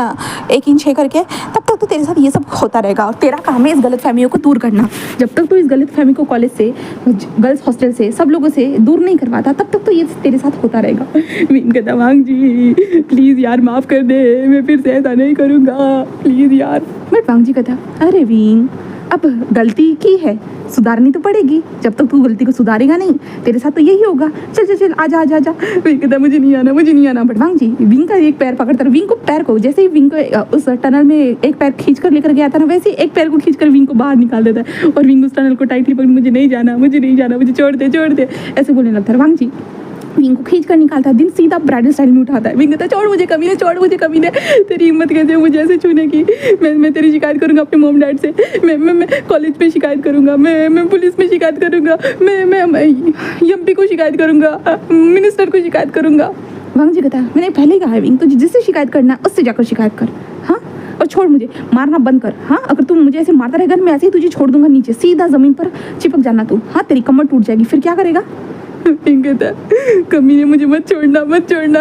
1 इंच है करके, तब तक तो तेरे साथ ये सब होता रहेगा और तेरा काम है इस गलत फहमियों को दूर करना। जब तक तू इस गलत फहमी को कॉलेज से, गर्ल्स हॉस्टल से, सब लोगों से दूर नहीं करवाता तब तक तो ये तेरे साथ होता रहेगा। विंग कहता वांगजी प्लीज़ यार माफ़ कर दे, मैं फिर से ऐसा नहीं करूँगा प्लीज़ यार। बट वांगजी कहता अरे विंग अब गलती की है सुधारनी तो पड़ेगी, जब तक तू गलती को सुधारेगा नहीं तेरे साथ तो यही होगा, चल चल चल आजा आजा आजा। विंग कहता मुझे नहीं आना मुझे नहीं आना। बट वांगजी विंग का एक पैर पकड़ता, विंग को पैर को जैसे ही विंग को उस टनल में एक पैर खींच कर लेकर गया था ना, वैसे ही एक पैर को खींच कर विंग को बाहर निकाल देता है और विंग उस टनल को टाइटली पकड़ मुझे नहीं जाना मुझे नहीं जाना मुझे छोड़ दे ऐसे बोलने लगता है। वांगजी विंग को खींच कर निकालता है, दिन सीधा ब्राइडल स्टाइल में उठाता है। विंग कहता है छोड़ मुझे कमीने, तेरी हिम्मत कैसे है मुझे ऐसे छूने की, मैं तेरी शिकायत करूंगा अपने मॉम डैड से, मैं कॉलेज पे शिकायत करूंगा, मैं पुलिस में शिकायत करूंगा, मैं MP को शिकायत करूंगा, मिनिस्टर को शिकायत करूंगा। वांगजी कहता है मैंने पहले ही कहा है विंग तुझे जिससे शिकायत करना है उससे जाकर शिकायत कर, हाँ और छोड़ मुझे मारना बंद कर, हाँ अगर तू मुझे ऐसे मारता रहेगा मैं ऐसे ही तुझे छोड़ दूंगा नीचे सीधा ज़मीन पर चिपक जाना तू, हाँ तेरी कमर टूट जाएगी, फिर क्या करेगा। विंग कहता कमीने मुझे मत छोड़ना,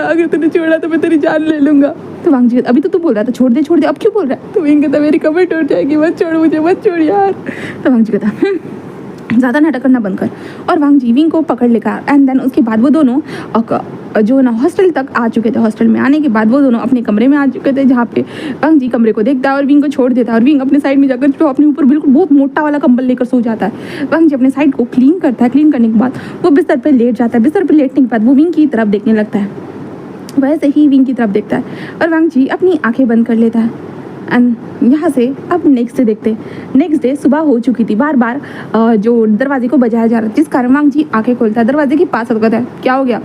अगर तूने छोड़ा तो मैं तेरी जान ले लूंगा। तो वांगजी अभी तो तू बोल रहा था छोड़ दे अब क्यों बोल रहा है। तो विंग कहता मेरी कमर टूट जाएगी, मत छोड़ यार। तो वांगजी कहता ज़्यादा नाटक करना बंद कर, और वांगजी विंग को पकड़ लेकर एंड देन उसके बाद वो दोनों जो ना हॉस्टल तक आ चुके थे। हॉस्टल में आने के बाद वो दोनों अपने कमरे में आ चुके थे, जहाँ पे वांगजी कमरे को देखता है और विंग को छोड़ देता है और विंग अपने साइड में जाकर जो अपने ऊपर बिल्कुल बहुत मोटा वाला कंबल लेकर सो जाता है। वांगजी अपने साइड को क्लीन करता है, क्लीन करने के बाद वो बिस्तर पर लेट जाता है। बिस्तर पर लेटने के बाद वो विंग की तरफ देखने लगता है, वैसे ही विंग की तरफ देखता है और वांगजी अपनी आँखें बंद कर लेता है। एंड यहाँ से अब नेक्स्ट डे सुबह हो चुकी थी। बार जो दरवाजे को बजाया जा रहा था, जिस कारण वांगजी आंखें खोलता है, दरवाजे के पास कहता है क्या हो गया।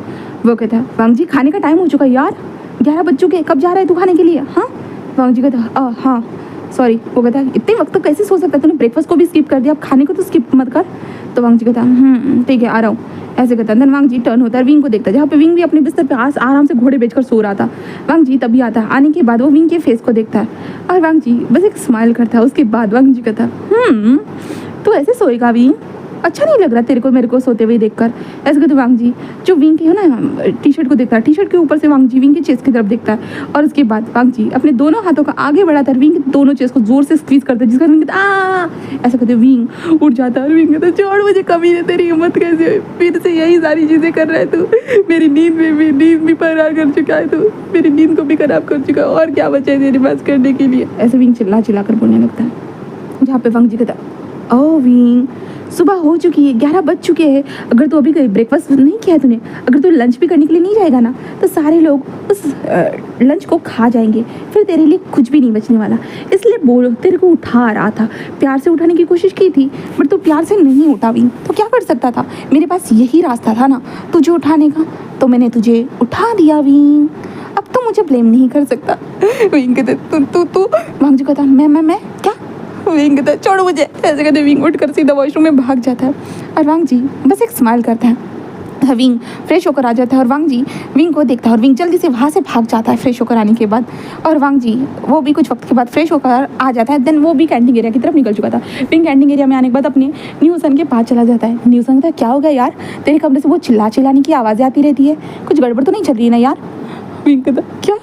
वो कहता है वांगजी खाने का टाइम हो चुका है यार, 11 बज चुके, कब जा रहा है तू खाने के लिए। हाँ वांगजी कहता है हाँ सॉरी। वो कहता है इतने वक्त तक कैसे सो सकता है, तूने ब्रेकफास्ट को भी स्किप कर दिया, अब खाने को तो स्किप मत कर। तो वांगजी कहता है ठीक है आ रहा हूँ ऐसे कहता है। देन वांगजी टर्न होता है, विंग को देखता है, जहाँ पे विंग भी अपने बिस्तर पे आराम से घोड़े बेचकर सो रहा था। वांगजी तभी आता है, आने के बाद वो विंग के फेस को देखता है और वांगजी बस एक स्माइल करता है। उसके बाद वांगजी कहता है तो ऐसे सोएगा विंग, अच्छा नहीं लग रहा तेरे को मेरे को सोते हुए देखकर। ऐसे कहते वांगजी जो विंग के है ना टी-शर्ट को देखता है, टी-शर्ट के ऊपर से वांगजी विंग के चेस्ट की तरफ देखता है और उसके बाद वांगजी अपने दोनों हाथों का आगे बढ़ाता है, विंग के दोनों चेस्ट को जोर से स्क्वीज करता है, जिसका विंग कहता ऐसे कहते विंग उठ जाता है और विंग कहता छोड़ मुझे, कभी नहीं तेरी हिम्मत कैसे फिर से यही सारी चीज़ें कर रहा है तू, मेरी नींद भी फरार कर चुका है तू, मेरी नींद को भी खराब कर चुका है, और क्या बचा है तेरे पास करने के लिए। ऐसे विंग चिल्ला कर बोलने लगता है, जहाँ पे वांगजी कहता ओ विंग सुबह हो चुकी है, 11 बज चुके हैं, अगर तू अभी ब्रेकफास्ट नहीं किया तूने, अगर तू लंच भी करने के लिए नहीं जाएगा ना तो सारे लोग उस लंच को खा जाएंगे, फिर तेरे लिए कुछ भी नहीं बचने वाला। इसलिए बोलो तेरे को उठा रहा था, प्यार से उठाने की कोशिश की थी बट तू प्यार से नहीं उठा विंग, तो क्या कर सकता था, मेरे पास यही रास्ता था ना तुझे उठाने का, तो मैंने तुझे उठा दिया विंग, अब तो मुझे ब्लेम नहीं कर सकता। विंग कहते तू वांगजी कहता मैं क्या। विंग कहता है छोड़ो मुझे, ऐसे कहते विंग उठकर सीधा वॉशरूम में भाग जाता है और वांगजी बस एक स्माइल करता है। विंग फ्रेश होकर आ जाता है और वांगजी विंग को देखता है और विंग जल्दी से वहाँ से भाग जाता है फ्रेश होकर आने के बाद, और वांगजी वो भी कुछ वक्त के बाद फ्रेश होकर आ जाता है। देन वो भी कैंटीन एरिया की तरफ निकल चुका था। विंग कैंटीन एरिया में आने के बाद अपने न्यूसन के पास चला जाता है। न्यूसन कहता है क्या हो गया यार, तेरे कमरे से वो चिल्लाने की आवाज़ें आती रहती है, कुछ गड़बड़ तो नहीं चल रही है ना यार। विंग कहता क्या,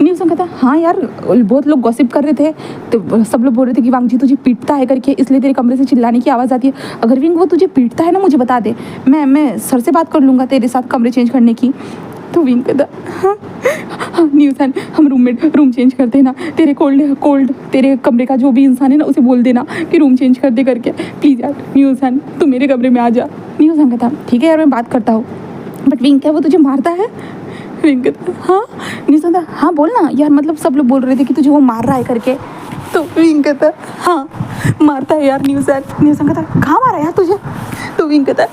न्यूसन कहता हाँ यार बहुत लोग गॉसिप कर रहे थे, तो सब लोग बोल रहे थे कि वांगजी तुझे पीटता है करके, इसलिए तेरे कमरे से चिल्लाने की आवाज़ आती है। अगर विंग वो तुझे पीटता है ना मुझे बता दे, मैं सर से बात कर लूँगा तेरे साथ कमरे चेंज करने की। तो विंग कहता हाँ न्यूसन हम रूम चेंज कर देना, तेरे कोल्ड तेरे कमरे का जो भी इंसान है ना उसे बोल देना कि रूम चेंज कर दे करके, प्लीज़ यार न्यूसन तू मेरे कमरे में आ जा। न्यूसन कहता ठीक है यार मैं बात करता हूँ, बट विंग क्या वो तुझे मारता है। विंग कहता हाँ। न्यूसन कहता हाँ बोल ना यार, मतलब सब लोग बोल रहे थे कि तुझे वो मार रहा है करके। तो विंग कहता हाँ मारता है यार न्यूसन। न्यूसन कहता कहाँ मारा यार तुझे। तो विंग कहता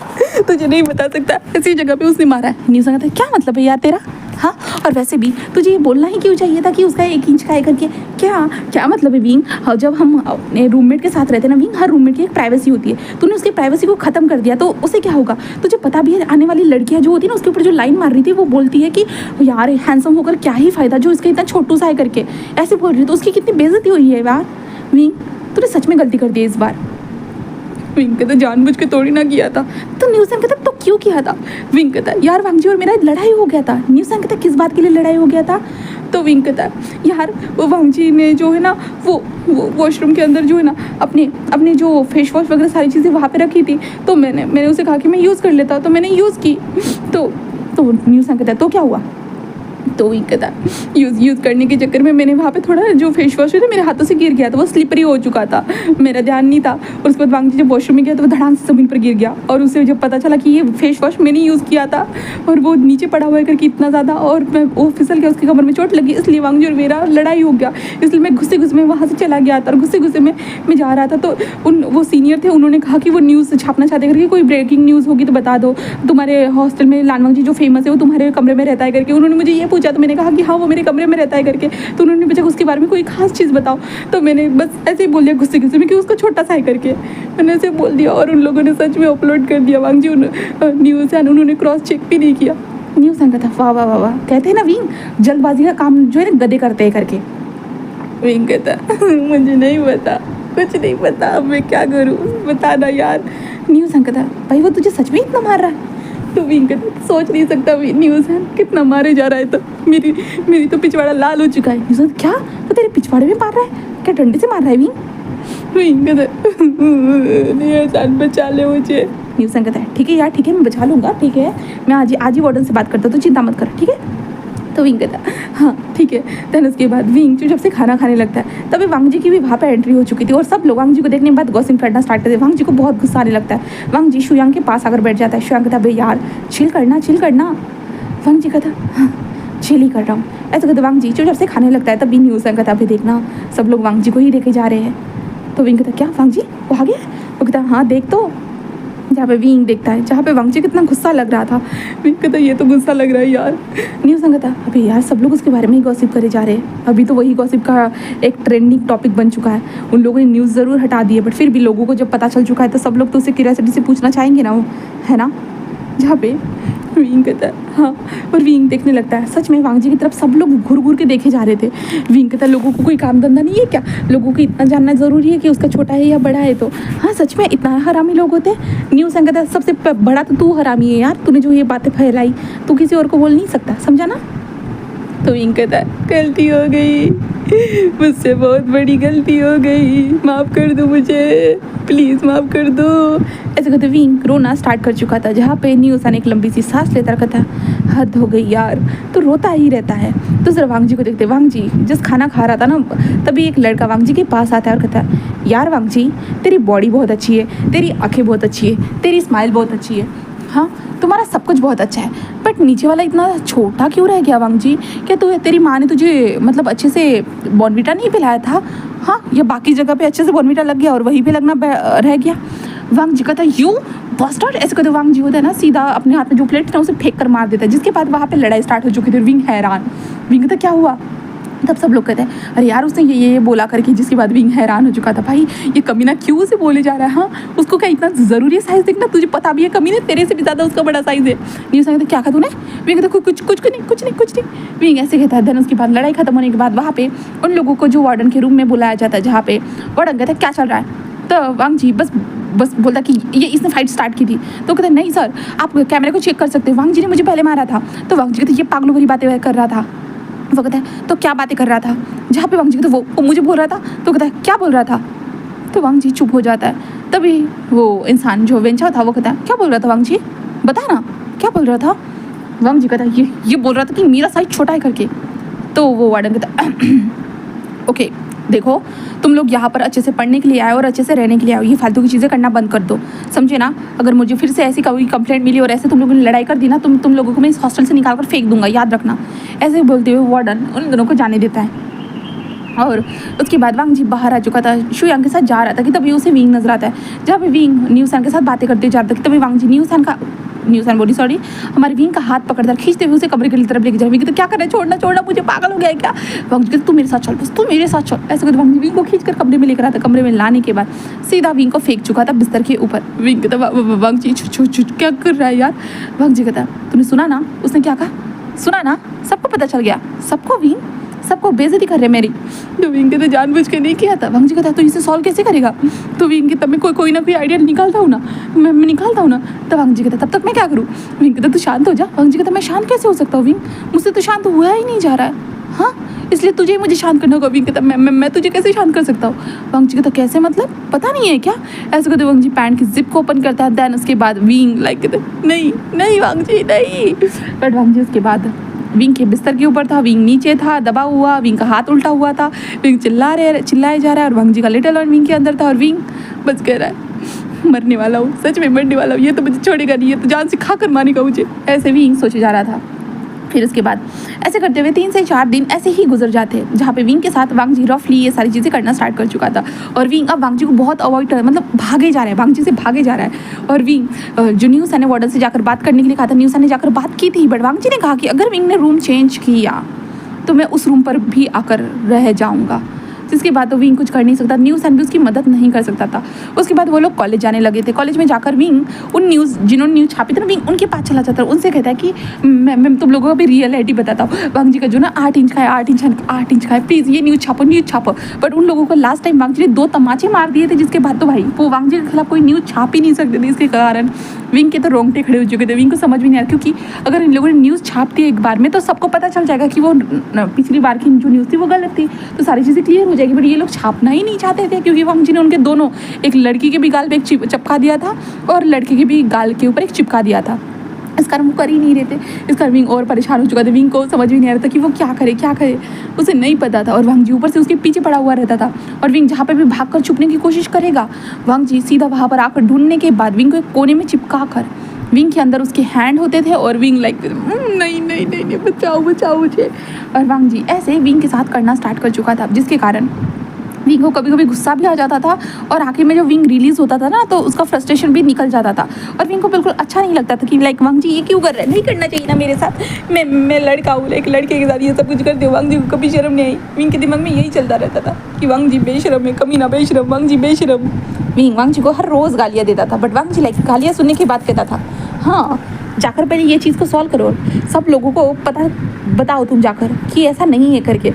तुझे नहीं बता सकता, इसी जगह पे उसने मारा है। न्यूसन कहता क्या मतलब है यार तेरा, हाँ, और वैसे भी तुझे ये बोलना ही क्यों चाहिए था कि उसका 1 इंच का है करके? क्या क्या मतलब है विंग? हाँ, जब हम अपने रूममेट के साथ रहते हैं ना विंग, हर रूममेट की एक प्राइवेसी होती है। तूने उसकी प्राइवेसी को ख़त्म कर दिया तो उससे क्या होगा? तुझे पता भी है आने वाली लड़कियाँ जो होती है ना, उसके ऊपर जो लाइन मार रही थी, वो बोलती है कि यार हैंडसम होकर क्या ही फ़ायदा जो इसका इतना छोटू सा है करके, ऐसे बोल रही है। तो उसकी कितनी बेइज्जती हुई है यार विंग, तूने सच में गलती कर दी इस बार। विंग कहता जानबूझ के थोड़ी ना किया था। तो न्यूसन कहता तो क्यों किया था? विंग कहता यार वांगजी और मेरा लड़ाई हो गया था। न्यूसन कहता किस बात के लिए लड़ाई हो गया था? तो विंग कहता यार वो वांगजी ने जो है ना वो वॉशरूम के अंदर जो है ना अपने जो फेस वॉश वगैरह सारी चीज़ें वहाँ पे रखी थी, तो मैंने उसे कहा कि मैं यूज़ कर लेता, तो मैंने यूज़ की। तो न्यूसन कहता तो क्या हुआ? तो विंग कहता यूज़ करने के चक्कर में मैंने वहाँ पे थोड़ा जो फेस वॉश है मेरे हाथों से गिर गया था, वो स्लिपरी हो चुका था, मेरा ध्यान नहीं था। और उसके बाद वांगजी जब वॉशरूम में गया तो वो धड़ाम से ज़मीन पर गिर गया, और उसे जब पता चला कि ये फेस वॉश मैंने यूज़ किया था और वो नीचे पड़ा हुआ है करके इतना ज़्यादा, और मैं वो फिसल गया, उसकी कमर में चोट लगी, इसलिए वांगजी और मेरा लड़ाई हो गया। इसलिए मैं गुस्से में वहाँ से चला गया था, और गुस्से में मैं जा रहा था तो वो सीनियर थे, उन्होंने कहा कि वो न्यूज़ छापना चाहते करके, कोई ब्रेकिंग न्यूज़ होगी तो बता दो, तुम्हारे हॉस्टल में लानवांगजी जो फेमस है वो तुम्हारे कमरे में रहता है करके। उन्होंने मुझे ये पूछा तो मैंने कहा कि हाँ वो मेरे कमरे में रहता है करके। तो उन्होंने पूछा उसके बारे में कोई खास चीज़ बताओ, तो मैंने बस ऐसे ही बोल दिया गुस्से में कि उसका छोटा सा है करके, मैंने ऐसे बोल दिया। और उन लोगों ने सच में अपलोड कर दिया वांगजी न्यूज़ है, उन्होंने क्रॉस चेक भी नहीं किया। न्यूज़ का था वाह वाह वाह वाह, कहते हैं ना विंग जल्दबाजी का काम जो है ना गधे करते हैं करके। विंग कहता मुझे नहीं पता, कुछ नहीं पता, अब मैं क्या करूँ बताना यार। न्यूज़ कहता भाई वो तुझे सच में इतना मार रहा है? तो विंग कहता सोच नहीं सकता न्यूज़ है कितना मारे जा रहा है, तो मेरी तो पिछवाड़ा लाल हो चुका है। न्यूज़ क्या वो तेरे पिछवाड़े में मार रहा है? क्या डंडे से मार रहा है विंग कहता बचा ले मुझे। न्यूज़ कहता है ठीक है यार ठीक है मैं बचा लूँगा, ठीक है मैं आज ही वार्डन से बात करता हूँ, तो चिंता मत कर ठीक है। तो विंग कहता हाँ ठीक है। देन उसके बाद विंग जब से खाना खाने लगता है तभी वांगजी की भी वहाँ पे एंट्री हो चुकी थी, और सब लोग वांगजी को देखने के बाद गॉसिप करना स्टार्ट करते। वांगजी को बहुत गुस्सा आने लगता है। वांगजी शुयांग के पास आकर बैठ जाता है। शुयांग कहता भाई यार चिल करना। वांगजी कहता हाँ चिल ही कर रहा हूँ, ऐसा कहते वांगजी जब से खाने लगता है तभी न्यूज़ कहता अभी देखना सब लोग वांगजी को ही देखे जा रहे हैं। तो विंग कहता क्या वांगजी वो आ गया? वो कहता हाँ देख, तो जहाँ पे विंग देखता है जहाँ पे वांगजी कितना गुस्सा लग रहा था। विंग कहता ये तो गुस्सा लग रहा है यार। न्यूज़ कहता अभी यार सब लोग उसके बारे में ही गॉसिप करे जा रहे हैं, अभी तो वही गॉसिप का एक ट्रेंडिंग टॉपिक बन चुका है। उन लोगों ने न्यूज़ ज़रूर हटा दी है, बट फिर भी लोगों को जब पता चल चुका है तो सब लोग तो उसे क्यूरियोसिटी से पूछना चाहेंगे ना, वो है ना। जहाँ पे विंग कहता है हाँ, और विंग देखने लगता है सच में वांगजी की तरफ सब लोग घूर के देखे जा रहे थे। विंग कहता है लोगों को कोई काम धंधा नहीं है क्या? लोगों को इतना जानना ज़रूरी है कि उसका छोटा है या बड़ा है? तो हाँ सच में इतना हरामी लोग होते हैं। न्यूज़ कहता है सबसे बड़ा तो तू हरामी है यार, तूने जो ये बातें फैलाई तू किसी और को बोल नहीं सकता, समझा ना। तो विंग कहता है गलती हो गई मुझसे, बहुत बड़ी गलती हो गई, माफ़ कर दो मुझे, प्लीज़ माफ़ कर दो। ऐसे कहते विंग रोना स्टार्ट कर चुका था। जहाँ पे न्यूज़ एक लंबी सी सांस लेता रखा था। हद हो गई यार, तो रोता ही रहता है। तो जरा वांगजी को देखते वांगजी जिस खाना खा रहा था ना, तभी एक लड़का वांगजी के पास आता है और कहता है यार वांगजी तेरी बॉडी बहुत अच्छी है, तेरी आँखें बहुत अच्छी है, तेरी स्माइल बहुत अच्छी है, हाँ तुम्हारा सब कुछ बहुत अच्छा है, बट नीचे वाला इतना छोटा क्यों रह गया वांगजी? क्या तेरी माँ ने तुझे मतलब अच्छे से बॉर्नविटा नहीं पिलाया था? हाँ, या बाकी जगह पे अच्छे से बॉर्नविटा लग गया और वहीं पे लगना रह गया? वांगजी कहता यूँ बस्टर्ड, ऐसे कहते वांगजी होता है ना सीधा अपने हाथ में जो प्लेट था उसे फेंक कर मार देता है, जिसके बाद वहाँ पे लड़ाई स्टार्ट हो चुकी थी। विंग हैरान, विंग कहता क्या हुआ? तब सब लोग कहते हैं अरे यार उसने ये बोला करके, जिसके बाद विंग हैरान हो चुका था। भाई ये कमीना क्यों उसे बोले जा रहा है? हाँ उसको क्या इतना ज़रूरी है साइज़ देखना? तुझे पता भी है कमीने तेरे से भी ज़्यादा उसका बड़ा साइज़ है। न्यूज़ कहते क्या कहा तूने? विंग कहता कुछ नहीं। विंग ऐसे कहता है। देन उसके बाद लड़ाई खत्म होने के बाद वहाँ पे उन लोगों को जो वार्डन के रूम में बुलाया जाता है, जहाँ पे वार्डन कहता है क्या चल रहा है? तो वांगजी बस बोलता कि ये इसने फाइट स्टार्ट की थी। तो कहते नहीं सर आप कैमरे को चेक कर सकते हैं, वांगजी ने मुझे पहले मारा था। तो वांगजी कहते ये पागलों वाली बातें कर रहा था। वो कहता है तो क्या बातें कर रहा था? जहाँ पे वांगजी तो वो मुझे बोल रहा था। तो कहता है क्या बोल रहा था? तो वांगजी चुप हो जाता है। तभी वो इंसान जो वेंचा था वो कहता है क्या बोल रहा था वांगजी, बता ना क्या बोल रहा था? वांगजी कहता है ये बोल रहा था कि मेरा साइज छोटा है करके। तो वो वार्डन कहता ओके देखो तुम लोग यहाँ पर अच्छे से पढ़ने के लिए आए और अच्छे से रहने के लिए आए, ये फालतू की चीज़ें करना बंद कर दो, समझे ना। अगर मुझे फिर से ऐसी कोई कंप्लेंट मिली और ऐसे तुम लोगों ने लड़ाई कर दी ना, तुम लोगों को मैं इस हॉस्टल से निकाल कर फेंक दूंगा, याद रखना। ऐसे बोलते हुए वार्डन उन दोनों को जाने देता है। और उसके बाद वांगजी बाहर आ चुका था, शुयांग के साथ जा रहा था कि तभी उसे विंग नजर आता है। जहाँ पे विंग न्यूज़ के साथ बातें करते जा रहा था कि तभी वांगजी न्यूसन बोली सॉरी, हमारे विंग का हाथ पकड़कर खींचते हुए उसे कमरे की तरफ लेके जाए। विंग तो क्या कर रहा है, छोड़ना छोड़ना, मुझे पागल हो गया है क्या। वांग जी कहता तू मेरे साथ चल, बस तू मेरे साथ चल। ऐसे करके वांग जी विंग को खींच कर कमरे में लेकर आता। कमरे में लाने के बाद सीधा विंग को फेंक चुका था बिस्तर के ऊपर। विंग कहता वांग जी क्या कर रहा है यार। वांग जी कहता तूने सुना ना उसने क्या कहा, सुना ना, सबको पता चल गया, सबको विंग, सबको बेइज्जती कर रहे मेरी। तो विंग कहता जानबूझ के नहीं किया था। वांग जी कहता तो इसे सॉल्व कैसे करेगा। तो विंग कहता मैं कोई ना कोई आइडिया निकालता हूँ ना, मैं निकालता हूँ ना। तो वांग जी कहता तब तक मैं क्या करूँ। विंग कहता तू शांत हो जा। वांग जी कहता मैं शांत कैसे हो सकता हूँ विंग, मुझसे तो शांत हुआ ही नहीं जा रहा है। हाँ, इसलिए तुझे मुझे शांत करना होगा। विंग कहता मैं तुझे कैसे शांत कर सकता हूँ। वांग जी कहता कैसे, मतलब पता नहीं है क्या। ऐसे कहते वांग जी पैंट की जिप को ओपन करता है। देन उसके बाद विंग लाइक कहते नहीं नहीं वांग जी नहीं। बट वांग जी उसके बाद विंग के बिस्तर के ऊपर था, विंग नीचे था दबा हुआ, विंग का हाथ उल्टा हुआ था, विंग चिल्लाए जा रहा है और वांग जी का लिटिल वन विंग के अंदर था और विंग बच कह रहा है मरने वाला हूँ, सच में मरने वाला हूँ, ये तो मुझे छोड़ेगा नहीं, ये तो जान से खा कर मारेगा मुझे। ऐसे विंग सोचे जा रहा था। फिर उसके बाद ऐसे करते हुए 3 से 4 दिन ऐसे ही गुजर जाते, जहाँ पे विंग के साथ वांग जी रफली ये सारी चीज़ें करना स्टार्ट कर चुका था। और विंग अब वांग जी को बहुत अवॉइड कर, मतलब भागे जा रहा है, वांग जी से भागे जा रहा है। और विंग जो न्यूज़ ने वार्डन से जाकर बात करने के लिए कहा था, न्यूज़ ने जाकर बात की थी, बट वांग जी ने कहा कि अगर विंग ने रूम चेंज किया तो मैं उस रूम पर भी आकर रह जाऊँगा। जिसके बाद तो विंग कुछ कर नहीं सकता, न्यूज़ भी उसकी मदद नहीं कर सकता था। उसके बाद वो लोग कॉलेज जाने लगे थे। कॉलेज में जाकर विंग उन न्यूज़ जिन्होंने न्यूज़ छापी थी ना, विंग उनके पास चला जाता है, उनसे कहता है कि मैं तुम लोगों को भी रियलिटी बताता हूँ। वांग जी का जो ना 8 इंच का है, 8 इंच का है, प्लीज़ ये न्यूज़ छापो। बट उन लोगों को लास्ट टाइम वांग जी ने 2 तमाचे मार दिए थे, जिसके बाद तो भाई वो वांग जी के खिलाफ कोई न्यूज़ छाप ही नहीं सकते थे। इसके कारण विंग के तो रोंगटे खड़े हो चुके थे। विंग को समझ भी नहीं आ रहा, क्योंकि अगर इन लोगों ने न्यूज़ छाप दी एक बार में तो सबको पता चल जाएगा कि वो पिछली बार की जो न्यूज़ थी वो गलत थी, तो सारी चीज़ें क्लियर हो जाएगी। बट ये लोग छापना ही नहीं चाहते थे, क्योंकि वांग जी ने उनके दोनों, एक लड़की के भी गाल पे एक चिपका दिया था और लड़के के भी गाल के ऊपर एक चिपका दिया था। इस कारण वो कर ही नहीं रहे थे। इस कारण विंग और परेशान हो चुका था। विंग को समझ भी नहीं आ रहा था कि वो क्या करे, उसे नहीं पता था। और वांग जी ऊपर से उसके पीछे पड़ा हुआ रहता था। और विंग जहाँ पे भी भागकर छुपने की कोशिश करेगा, वांग जी सीधा वहाँ पर आकर ढूंढने के बाद विंग को एक कोने में चिपका कर, विंग के अंदर उसके हैंड होते थे और विंग लाइक नहीं बचाओ मुझे। और वांग जी ऐसे विंग के साथ करना स्टार्ट कर चुका था, जिसके कारण विंग को कभी कभी गुस्सा भी आ जाता था और आखिर में जो विंग रिलीज़ होता था ना, तो उसका फ्रस्ट्रेशन भी निकल जाता था। और विंग को बिल्कुल अच्छा नहीं लगता था कि लाइक वांग जी ये क्यों कर रहा है, नहीं करना चाहिए ना मेरे साथ, मैं लड़का हूँ, एक लड़के के साथ ये सब कुछ करते हो। वांग जी को कभी शर्म नहीं आई। विंग के दिमाग में यही चलता रहता था कि वांग जी बेशरम है, कमीना बेशरम, वांग जी बेशरम। विंग वांग जी को हर रोज़ गालियाँ देता था, बट वांग जी लाइक गालियाँ सुनने के बाद कहता था हाँ जाकर पहले ये चीज़ को सॉल्व करो, सब लोगों को बताओ तुम जाकर कि ऐसा नहीं है करके।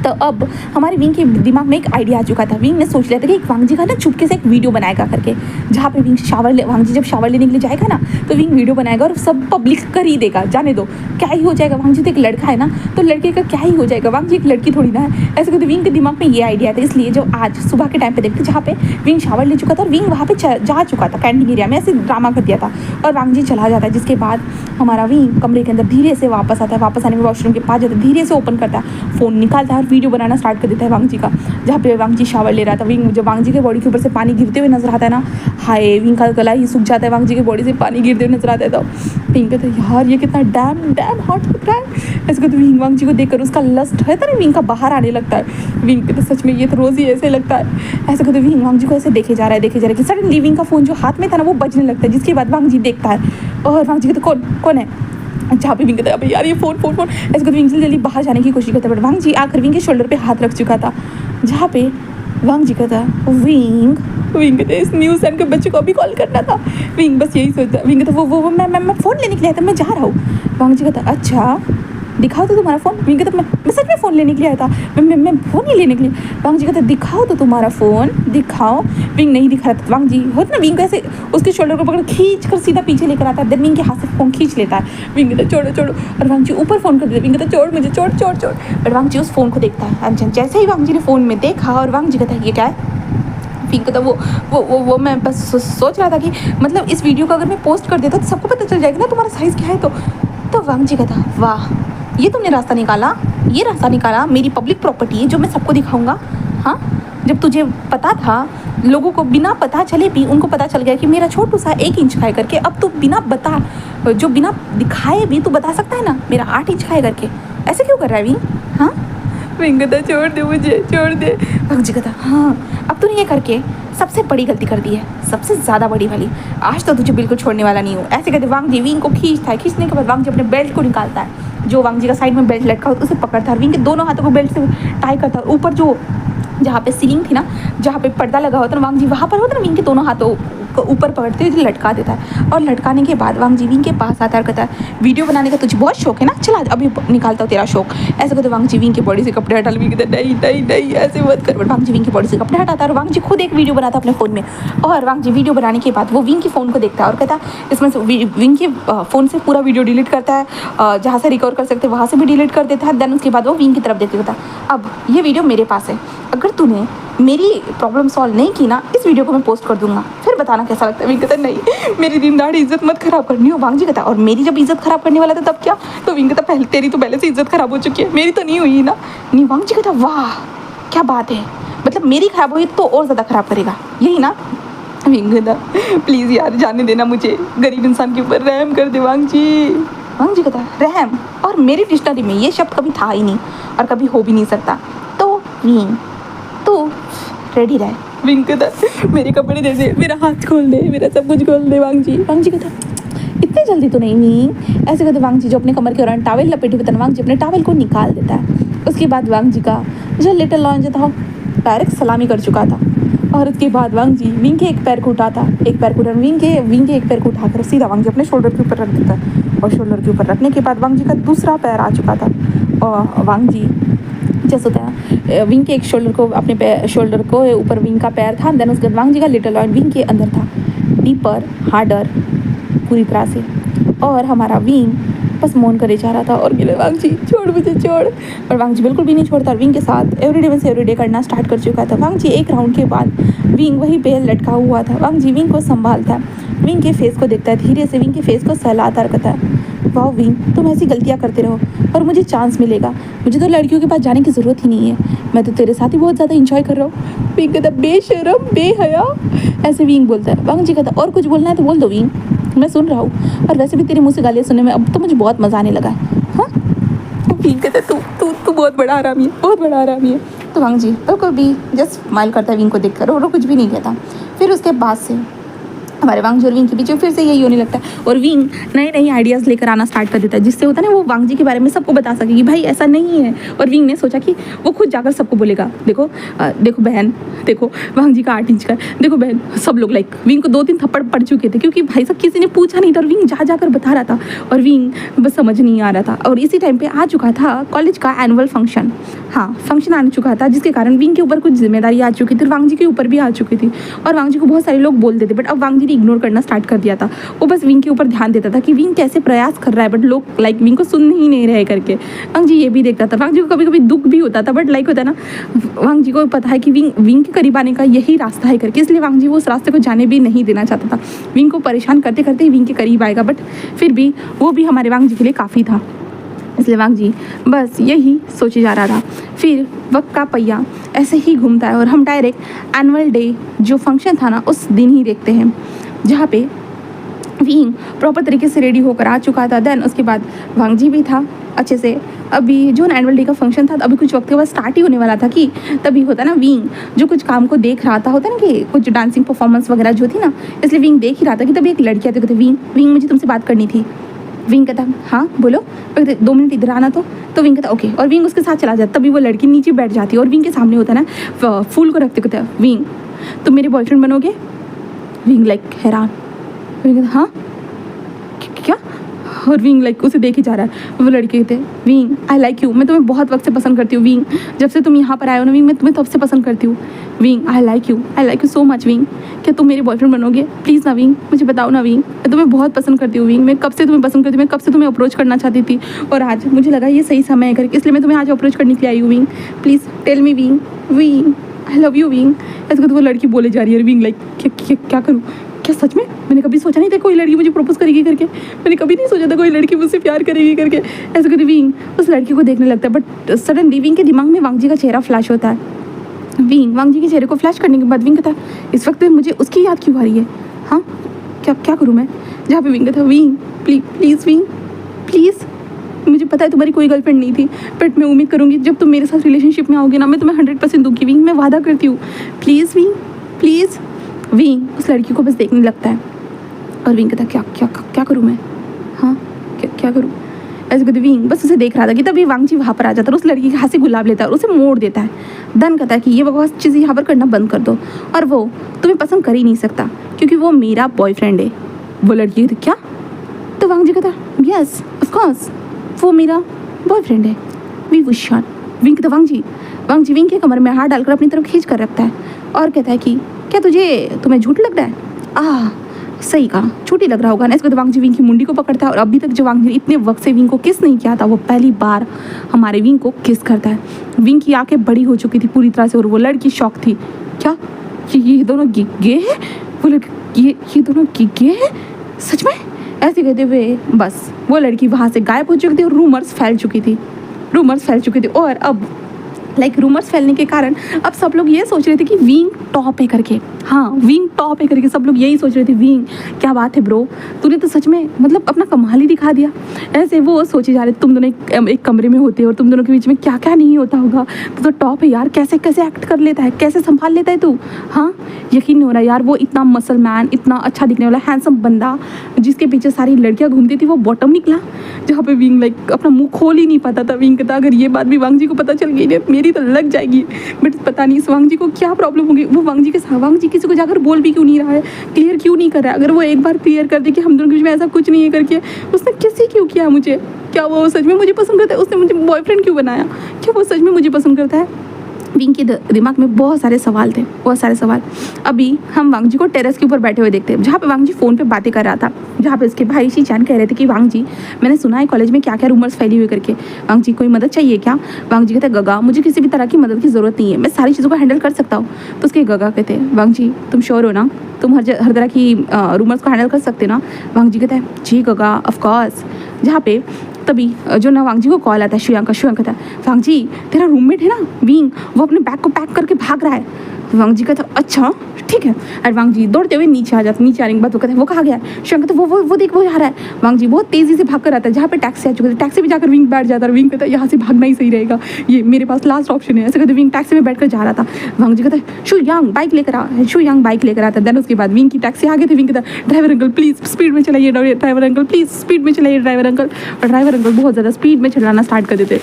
तो अब हमारे विंग के दिमाग में एक आइडिया आ चुका था। विंग ने सोच लिया था कि वांग जी का ना चुपके से एक वीडियो बनाएगा करके, जहाँ पे वांग जी जब शावर लेने के लिए जाएगा ना, तो विंग वीडियो बनाएगा और सब पब्लिक कर ही देगा, जाने दो क्या ही हो जाएगा। वांग जी तो एक लड़का है ना, तो लड़के का क्या ही हो जाएगा, वांग जी एक लड़की थोड़ी ना है। ऐसे करके विंग के दिमाग में ये आइडिया था। इसलिए जो आज सुबह के टाइम पे देखते, जहाँ पे विंग शावर ले चुका था और विंग वहाँ पे जा चुका था कैंटीन एरिया में, ऐसे ड्रामा कर दिया था और वांग जी चला जाता है। जिसके बाद हमारा विंग कमरे के अंदर धीरे से वापस आता है, वापस आने में वॉशरूम के पास जाता है, धीरे से ओपन करता है, फ़ोन निकालता है और वीडियो बनाना स्टार्ट कर देता है वांग जी का, जहाँ पे वांग जी शावर ले रहा था। विंग जब वांग जी के बॉडी के ऊपर से पानी गिरते हुए नजर आता है ना, हाय विंग का गला ही सूख जाता है, वांग जी के बॉडी से पानी गिरते हुए नजर आता है। तो विंग कहता है यार ये कितना डैम हॉट लग रहा है। ऐसे तो विंग वांग जी को देखकर उसका लस्ट है ना विंग का बाहर आने लगता है। विंग कहता सच में ये तो रोज़ ही ऐसे लगता है। ऐसे कहते विंग वांग जी को ऐसे देखे जा रहा है कि सडनली विंग का फ़ोन जो हाथ में था ना वो बजने लगता है। जिसके बाद वांग जी देखता है और वांग जी कहते कौन है, जहाँ पे विंग कहता है अबे यार ये फ़ोन ऐसे तो विंग जल्दी बाहर जाने की कोशिश करता है। बट वांग जी आकर विंग के शोल्डर पे हाथ रख चुका था, जहाँ पे वांग जी कहता विंग कहते इस न्यूज़ के बच्चे को अभी कॉल करना था। विंग बस यही सोचता। विंग कहता वो मैं फ़ोन लेने के लिए आया था, मैं जा रहा हूँ। वांग जी कहता अच्छा दिखाओ तो तुम्हारा फ़ोन। विंग कहता मैं सच में फ़ोन लेने के लिए आया था, मैं फ़ोन ही लेने के लिए। वांग जी कहता दिखाओ तो तुम्हारा फ़ोन दिखाओ। विंग नहीं दिखा रहा था। वांग जी होता ना विंग को ऐसे उसके शोल्डर को पकड़ खींच कर सीधा पीछे लेकर आता है। देन विंग के हाथ से फ़ोन खींच लेता है। विंग कहता छोड़ो और वांग जी ऊपर फ़ोन कर देता है। विंग कहता छोड़ मुझे छोड़। बट वांग जी उस फ़ोन को देखता है। जैसे ही वांग जी ने फ़ोन में देखा और वांग जी कहता है ये क्या है। विंग कहता वो मैं बस सोच रहा था कि मतलब इस वीडियो को अगर मैं पोस्ट कर देता तो सबको पता चल जाएगा ना तुम्हारा साइज़ क्या है। तो वांग जी कहता वाह ये तुमने रास्ता निकाला, मेरी पब्लिक प्रॉपर्टी है जो मैं सबको दिखाऊंगा। हाँ जब तुझे पता था, लोगों को बिना पता चले भी उनको पता चल गया कि मेरा छोटू सा 1 इंच का है करके, अब तू बिना दिखाए भी तू बता सकता है ना मेरा 8 इंच का है करके। ऐसे क्यों कर रहा है विंग। हाँ विंग कहता छोड़ दे मुझे, छोड़ दे। वांग जी कहता हाँ अब तूने ये करके सबसे बड़ी गलती कर दी है, सबसे ज़्यादा बड़ी वाली। आज तो तुझे बिल्कुल छोड़ने वाला नहीं हूँ। ऐसे कहते वांग जी विंग को खींचता है। खींचने के बाद वांग जी अपने बेल्ट को निकालता है। जो वांग जी का साइड में बेल्ट लटका होता है उसे पकड़ता है और विंग के दोनों हाथों को बेल्ट से टाई करता है। ऊपर जो जहाँ पे सीलिंग थी ना, जहाँ पे पर्दा लगा होता है वांग जी, वहाँ पर होता है ना, विंग के दोनों हाथों को ऊपर पकड़ते हुए लटका देता है। और लटकाने के बाद वांग जी विंग के पास आता है और कहता है वीडियो बनाने का तुझे बहुत शौक है ना, चला अभी निकालता हूँ तेरा शौक। ऐसे कहते वांग जी विंग की बॉडी से कपड़े हटा। विंग कहता नहीं नहीं नहीं ऐसे मत कर। वांग जी विंग की बॉडी से कपड़े हटाता है और वांग जी खुद एक वीडियो बनाता है अपने फ़ोन में। और वांग जी वीडियो बनाने के बाद वो विंग के फ़ोन को देखता है और कहता है इसमें से विंग के फ़ोन से पूरा वीडियो डिलीट करता है, जहाँ से रिकवर कर सकते वहाँ से भी डिलीट कर देता है। देन उसके बाद वो विंग की तरफ देखते होता है अब ये वीडियो मेरे पास है, अगर तूने मेरी प्रॉब्लम सॉल्व नहीं की ना, इस वीडियो को मैं पोस्ट कर दूंगा, फिर बताना कैसा लगता है। विंग कहता नहीं मेरी दिन दाड़ी इज्जत मत खराब करनी हो। वांग जी कहता और मेरी जब इज्जत खराब करने वाला था तब क्या? तो विंग कहता पहले तेरी तो पहले से इज्जत खराब हो चुकी है, मेरी तो नहीं हुई ना। नहीं, वांग जी कहता वाह क्या बात है, मतलब मेरी खराब हुई तो और ज़्यादा खराब करेगा, यही ना। विंग कहता प्लीज़ यार जाने देना मुझे, गरीब इंसान के ऊपर रहम कर दे वांग जी। वांग जी कहता रहम, और मेरी डिक्शनरी में ये शब्द कभी था ही नहीं और कभी हो भी नहीं सकता। तो विंग तो रेडी रहे। विंग कहता मेरे कपड़े दे दे, मेरा हाथ खोल दे, मेरा सब कुछ खोल दे वांग जी। वांग जी कहता इतनी जल्दी तो नहीं विंग। ऐसे कहते वांग जी जो अपने कमर के दौरान टावल लपेटे हुए थे, वांग जी अपने टावल को निकाल देता है। उसके बाद वांग जी का जो लिटिल लॉन्ज था पैर सलामी कर चुका था। और उसके बाद वांग जी विंग के एक पैर को उठाता, विंग के एक पैर को उठाकर सीधा वांग जी अपने शोल्डर के ऊपर रख देता है। और शोल्डर के ऊपर रखने के बाद वांग जी का दूसरा पैर आ चुका था। और वांग जी जैसे होता है विंग के एक शोल्डर को ऊपर विंग का पैर था। देन उसके बाद वांग जी का लिटिल लॉन्ज विंग के अंदर था, डीपर हार्डर पूरी तरह से। और हमारा विंग बस मौन करे जा रहा था और गिले वांग जी छोड़ मुझे छोड़। और वांग जी बिल्कुल भी नहीं छोड़ता, विंग के साथ एवरीडे करना स्टार्ट कर चुका था। वांग जी एक राउंड के बाद विंग वहीं पे लटका हुआ था। वांग जी विंग को संभालता है, विंग के फेस को देखता है, धीरे से विंग के फेस को सहलाता रहता है। वाह विंग तुम ऐसी गलतियाँ करते रहो और मुझे चांस मिलेगा, मुझे तो लड़कियों के पास जाने की ज़रूरत ही नहीं है, मैं तो तेरे साथ ही बहुत ज़्यादा इंजॉय कर रहा हूँ। विंग कहता बेशरम बेहया, ऐसे विंग बोलता है। वांग जी कहता और कुछ बोलना है तो बोल दो विंग, मैं सुन रहा हूँ, और वैसे भी तेरे मुँह से गालियाँ सुनने में अब तो मुझे बहुत मज़ा आने लगा है। हाँ विंग कहता तू तू तू बहुत बड़ा आरामी है, बहुत बड़ा आरामी है। तो वांग जी बिल्कुल भी जस्ट स्माइल करता है विंग को देखकर और वो कुछ भी नहीं कहता। फिर उसके बाद से हमारे वांग जी और विंग के बीच में फिर से यही होने लगता है और विंग नए नए आइडियाज़ लेकर आना स्टार्ट कर देता है, जिससे होता है ना वो वांग जी के बारे में सबको बता सके कि भाई ऐसा नहीं है। और विंग ने सोचा कि वो खुद जाकर सबको बोलेगा, देखो देखो बहन, देखो वांग जी का 8 इंच का, देखो बहन। सब लोग लाइक विंग को 2-3 थप्पड़ पड़ चुके थे क्योंकि भाई साहब किसी ने पूछा नहीं था और विंग जा जाकर बता रहा था और विंग बस समझ नहीं आ रहा था। और इसी टाइम पे आ चुका था कॉलेज का एनुअल फंक्शन। हाँ फंक्शन आ चुका था जिसके कारण विंग के ऊपर कुछ जिम्मेदारी आ चुकी थी और वांग जी के ऊपर भी आ चुकी थी। और वांग जी को बहुत सारे लोग बोलते थे बट अब वांग जी ने इग्नोर करना स्टार्ट कर दिया था। वो बस विंग के ऊपर ध्यान देता था कि विंग कैसे प्रयास कर रहा है बट लोग लाइक विंग को सुन ही नहीं रहे करके। वांग जी ये भी देखता था। वांग जी को कभी कभी दुख भी होता था बट लाइक होता है ना, वांग जी को पता है कि विंग के करीब आने का यही रास्ता है करके, इसलिए वांग जी वो उस रास्ते को जाने भी नहीं देना चाहता था। विंग को परेशान करते करते ही विंग के करीब आएगा बट फिर भी वो भी हमारे वांग जी के लिए काफ़ी था, इसलिए वांग जी बस यही सोचे जा रहा था। फिर वक्त का पहिया ऐसे ही घूमता है और हम डायरेक्ट एनुअल डे जो फंक्शन था ना उस दिन ही देखते हैं, जहाँ पे विंग प्रॉपर तरीके से रेडी होकर आ चुका था। देन उसके बाद वांग जी भी था अच्छे से। अभी जो एनुअल डे का फंक्शन था अभी कुछ वक्त के बाद स्टार्ट ही होने वाला था कि तभी होता ना विंग जो कुछ काम को देख रहा था, होता ना कि कुछ डांसिंग परफॉर्मेंस वगैरह जो थी ना, इसलिए विंग देख ही रहा था कि तभी एक लड़की आती कहते विंग मुझे तुमसे बात करनी थी। विंग कहता हाँ बोलो, 2 मिनट इधर आना। तो विंग कहता ओके, और विंग उसके साथ चला जाता। तभी वो लड़की नीचे बैठ जाती है और विंग के सामने होता है ना फूल को रखते कहते विंग तुम मेरे बॉयफ्रेंड बनोगे। विंग लाइक हैरान, विंग कहता हाँ क्या, और विंग लाइक उसे देखे जा रहा है। वो लड़के कहते विंग आई लाइक यू, मैं तुम्हें बहुत वक्त से पसंद करती हूँ विंग, जब से तुम यहाँ पर आए हो ना विंग मैं तुम्हें तब से पसंद करती हूँ। Wing I like you so much wing, क्या तुम मेरे बॉयफ्रेंड बनोगे प्लीज़ ना विंग, मुझे बताओ ना विंग, मैं तुम्हें बहुत पसंद करती हूँ विंग, मैं कब से तुम्हें पसंद करती हूँ, मैं कब से तुम्हें अप्रोच करना चाहती थी और आज मुझे लगा ये सही समय है करके, इसलिए मैं तुम्हें आज अप्रोच करने के लिए आई हूँ wing, please tell me wing I love you wing. ऐसे तो वो लड़की बोले जा रही है विंग लाइक क्या करूँ, क्या सच में मैंने कभी सोचा नहीं था कोई लड़की मुझे प्रपोज करेगी करके, मैंने कभी नहीं सोचा था कोई लड़की मुझसे प्यार करेगी करके। ऐसे करके विंग उस लड़की को देखने लगता है बट सडनली विंग के दिमाग में वांग जी का चेहरा फ्लैश होता है। विंग वांग जी के चेहरे को फ्लैश करने के बाद विंग कहता है इस वक्त मुझे उसकी याद क्यों आ रही है, हाँ क्या करूँ मैं। जहाँ पे विंग कहता विंग प्लीज़ विंग प्लीज़, मुझे पता है तुम्हारी कोई गर्लफ्रेंड नहीं थी बट मैं उम्मीद करूँगी जब तुम मेरे साथ रिलेशनशिप में आओगे ना मैं तुम्हें 100% दूँगी विंग, मैं वादा करती हूँ, प्लीज़ विंग प्लीज़। विंग उस लड़की को बस देखने लगता है और विंग कहता है क्या क्या क्या करूँ मैं, हाँ क्या करूँ ऐसे कहते। विंग बस उसे देख रहा था कि तभी वांग जी वहाँ पर आ जाता है और उस लड़की के हाथ से गुलाब लेता है और उसे मोड़ देता है। धन कहता है कि ये बकवास चीज़ यहाँ पर करना बंद कर दो और वो तुम्हें पसंद कर ही नहीं सकता क्योंकि वो मेरा बॉयफ्रेंड है। वो लड़की कहती क्या? तो वांग जी कहता है यस ऑफ कोर्स वो मेरा बॉयफ्रेंड है विभूषण। विंग कहता वांग जी विंग के कमर में हाथ डालकर अपनी तरफ खींच कर रखता है और कहता है कि क्या तुम्हें झूठ लग रहा है? सही कहा, छूटी लग रहा होगा ना। इसके बाद वांग जी विंग की मुंडी को पकड़ता है और अभी तक जो वांग जी इतने वक्त से विंग को किस नहीं किया था वो पहली बार हमारे विंग को किस करता है। विंग की आंखें बड़ी हो चुकी थी पूरी तरह से और वो लड़की शॉक थी। क्या ये दोनों गे हैं? वो लड़की ये दोनों गे हैं सच में? ऐसे कहते हुए बस वो लड़की वहाँ से गायब हो चुकी थी और रूमर्स फैल चुकी थी और अब रूमर्स फैलने के कारण अब सब लोग ये सोच रहे थे कि विंग टॉप है करके। हाँ विंग टॉप है करके सब लोग यही सोच रहे थे। विंग क्या बात है ब्रो, तूने तो सच में मतलब अपना कमाल ही दिखा दिया। ऐसे वो सोचे जा रहे थे तुम दोनों एक कमरे में होते और तुम दोनों के बीच में क्या क्या नहीं होता होगा। तो टॉप है यार, कैसे कैसे एक्ट कर लेता है, कैसे संभाल लेता है तू। हाँ यकीन नहीं हो रहा यार, वो इतना मसल मैन, इतना अच्छा दिखने वाला हैंडसम बंदा जिसके पीछे सारी लड़कियाँ घूमती थी वो बॉटम निकला जहाँ पे विंग अपना मुँह खोल ही नहीं पाता था। विंग कहता अगर ये बात भी वांग जी को पता चल गई मेरी तो लग जाएगी। बट पता नहीं इस वांग जी को क्या प्रॉब्लम होगी। वो वांग जी किसी को जाकर बोल भी क्यों नहीं रहा है, क्लियर क्यों नहीं कर रहा है। अगर वो एक बार क्लियर कर दे कि हम दोनों के बीच में ऐसा कुछ नहीं है करके, उसने किसी क्यों किया मुझे? क्या वो सच में मुझे पसंद करता है? उसने मुझे बॉयफ्रेंड क्यों बनाया? क्या वो सच में मुझे पसंद करता है? विंग के दिमाग में बहुत सारे सवाल। अभी हम वांग जी को टेरेस के ऊपर बैठे हुए देखते हैं जहाँ पे वांग जी फ़ोन पे बातें कर रहा था, जहाँ पे उसके भाई शीचान कह रहे थे कि वांग जी मैंने सुना है कॉलेज में क्या क्या रूमर्स फैली हुई करके, वांग जी कोई मदद चाहिए क्या? वांग जी कहते हैं गगा मुझे किसी भी तरह की मदद की ज़रूरत नहीं है, मैं सारी चीज़ों को हैंडल कर सकता हूँ। तो उसके गगा कहते हैं वांग जी तुम श्योर हो ना, तुम हर तरह की रूमर्स को हैंडल कर सकते ना? वांग जी कहता है जी गगा ऑफकोर्स। जहाँ पे तभी जो ना वांग जी को कॉल आता है शुयांग कहता है वांग जी तेरा रूममेट है ना विंग, वो अपने बैग को पैक करके भाग रहा है। वांग जी कहता अच्छा ठीक है। और वांग जी दौड़ते हुए नीचे आने के बाद वो कहते हैं वो कहाँ गया है? शुयांग कहता है वो देख वो आ रहा है। वांग जी बहुत तेज़ी से भाग कर आता है जहाँ पे टैक्सी आ चुकी है, टैक्सी में जाकर विंग बैठ जाता है। विंग कहता है यहाँ से भागना ही सही रहेगा, ये मेरे पास लास्ट ऑप्शन है। ऐसे कहते विंग टैक्सी में बैठ कर जा रहा था। वांग जी कहता है शुयांग बाइक लेकर आता है। देन उसके बाद विंग की टैक्सी आ गई थी। विंग कहता है ड्राइवर अंकल प्लीज़ स्पीड में चलाइए, ड्राइवर अंकल प्लीज़ स्पीड में चलाइए ड्राइवर अंकल। और ड्राइवर अंकल बहुत ज़्यादा स्पीड में चलाना स्टार्ट कर देते।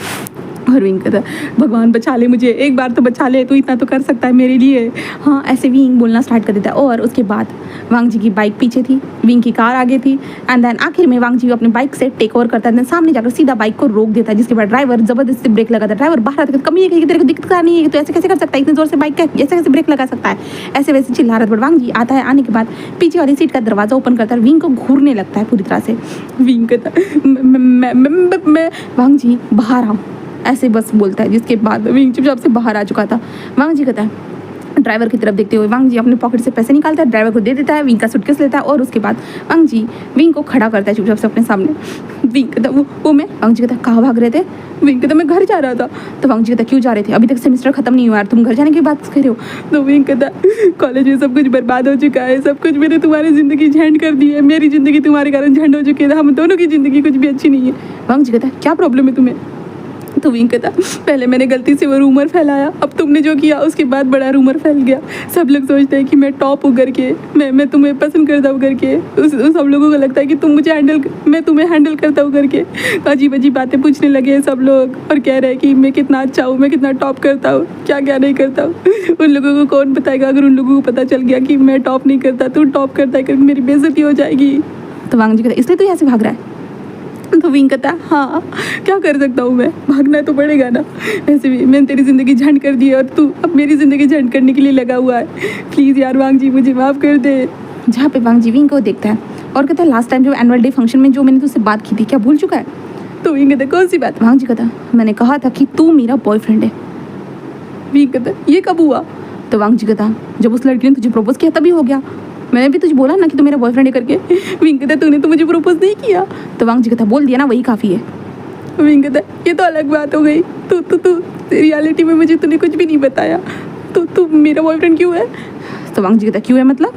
और विंग कहता है भगवान बचा ले मुझे, एक बार तो बचा ले, तू इतना तो कर सकता है मेरे लिए। हाँ ऐसे विंग बोलना स्टार्ट कर देता है। और उसके बाद वांग जी की बाइक पीछे थी, विंग की कार आगे थी एंड देन आखिर में वांग जी अपनी बाइक से टेक ओवर करता है। देन सामने जाकर सीधा बाइक को रोक देता है जिसके बाद ड्राइवर जबरदस्ती ब्रेक लगाता है। ड्राइवर बाहर आता है कमी है कि तेरे को दिक्कत नहीं है, तो ऐसे कैसे कर सकता है, इतनी जोर से बाइक ऐसे कैसे ब्रेक लगा सकता है, ऐसे वैसे चिल्ला रहा था। वांग जी आता है, आने के बाद पीछे वाली सीट का दरवाजा ओपन करता है, विंग को घूरने लगता है पूरी तरह से। विंग कहता है वांग जी बाहर आओ, ऐसे बस बोलता है। जिसके बाद विंग चुपचाप से बाहर आ चुका था। वांग जी कहता है ड्राइवर की तरफ देखते हुए वांग जी अपने पॉकेट से पैसे निकालता है, ड्राइवर को दे देता है, विंग का सूटकेस लेता है और उसके बाद वांग जी विंग को खड़ा करता है चुपचाप से अपने सामने। विंग कहता वो मैं, वांग जी कहता कहाँ भाग रहे थे? विंग कहता मैं घर जा रहा था। तो वांग जी कहता क्यों जा रहे थे? अभी तक सेमेस्टर खत्म नहीं हुआ यार, तुम घर जाने की बात कर रहे हो? तो विंग कहता कॉलेज में सब कुछ बर्बाद हो चुका है, सब कुछ मैंने तुम्हारी ज़िंदगी झंड कर दी है, मेरी ज़िंदगी तुम्हारे कारण झंड हो चुकी है, हम दोनों की ज़िंदगी कुछ भी अच्छी नहीं है। वांग जी कहता क्या प्रॉब्लम है तुम्हें? तो विंग कहता पहले मैंने गलती से वो रूमर फैलाया, अब तुमने जो किया उसके बाद बड़ा रूमर फैल गया। सब लोग सोचते हैं कि मैं टॉप हूँ करके, मैं तुम्हें पसंद करता हूँ करके, सब लोगों को लगता है कि मैं तुम्हें हैंडल करता हूँ करके। अजीब अजीब बातें पूछने लगे सब लोग और कह रहे हैं कि मैं कितना अच्छा हूँ, मैं कितना टॉप करता हूँ, क्या क्या नहीं करता हूँ। उन लोगों को कौन बताएगा? अगर उन लोगों को पता चल गया कि मैं टॉप नहीं करता, तू टॉप करता है करके मेरी बेइज्जती हो जाएगी। तो वांग जी कहता इसलिए तो यहाँ से भाग रहा है? तो विंग कहता हाँ क्या कर सकता हूँ मैं, भागना तो पड़ेगा ना, ऐसे भी मैंने तेरी ज़िंदगी झंड कर दी है और तू अब मेरी ज़िंदगी झंड करने के लिए लगा हुआ है, प्लीज़ यार वांग जी मुझे माफ़ कर दे। जहाँ पे वांग जी विंग को देखता है और कहता है लास्ट टाइम जो एनुअल डे फंक्शन में जो मैंने तुझसे बात की थी क्या भूल चुका है? तो विंग कहता कौन सी बात? वांग जी कहता मैंने कहा था कि तू मेरा बॉयफ्रेंड है। विंग कहता ये कब हुआ? तो वांग जी कहता जब उस लड़की ने तुझे प्रपोज किया तभी हो गया, मैंने भी तुझे बोला ना कि तू मेरा बॉयफ्रेंड है करके। विंग कहता तूने तो मुझे प्रपोज नहीं किया। तो वांग जी कहता बोल दिया ना वही काफ़ी है। विंग कहता ये तो अलग बात हो गई, तू रियलिटी में मुझे तूने कुछ भी नहीं बताया, तू मेरा बॉयफ्रेंड क्यों है? तो वांग जी कहता क्यों है मतलब?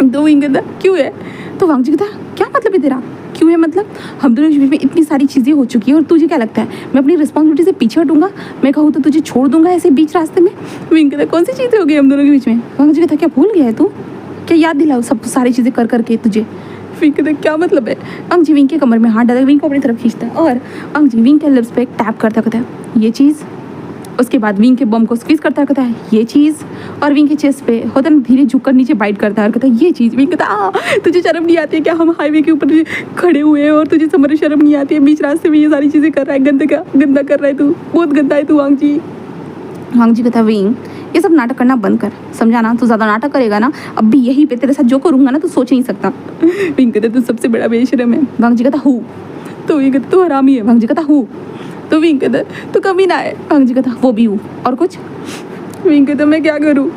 तो विंग कहता क्यों है? तो वांग जी कहता क्या मतलब है तेरा? क्यों है मतलब? हम दोनों के बीच में इतनी सारी चीज़ें हो चुकी है और तुझे क्या लगता है मैं अपनी रिस्पॉन्सिबिलिटी से पीछे हटूंगा? मैं कहूँ तो तुझे छोड़ दूंगा ऐसे बीच रास्ते में? विंग कहता कौन सी चीज़ें हो गई हम दोनों के बीच में? वांग जी कहता क्या भूल गया है तू? क्या याद दिलाओ सब सारी चीज़ें कर करके तुझे? विंग कहता क्या मतलब है? वांग जी विंग के कमर में हाथ डालकर विंग को अपनी तरफ खींचता है और वांग जी विंग के लिप्स पे एक टैप करता कहता है ये चीज़। उसके बाद विंग के बम को स्क्वीज करता कहता है ये चीज़। और विंग के चेस्ट पे होता है धीरे झुककर नीचे बाइट करता है और कहता है ये चीज़। विंग कहता तुझे शर्म नहीं आती है क्या? हम हाईवे के ऊपर खड़े हुए हैं और तुझे समझ शर्म नहीं आती है? बीच रास्ते में ये सारी चीज़ें कर रहा है, गंदा कर रहा है तू, बहुत गंदा है तू वांग जी। वांग जी कहता विंग ये सब नाटक करना बंद कर, समझा ना? तू ज़्यादा नाटक करेगा ना अब भी यहीं पे तेरे साथ जो करूँगा ना तू सोच नहीं सकता। विंग कहता तू सबसे बड़ा बेशरम है। वांग जी कहता हूँ। तो विंग कहता तू हरामी है। वांग जी कहता हूँ। तो विंग कहता तू कमीना है। वांग जी कहता वो भी हूँ। और कुछ? विंग कहता मैं क्या करूँ?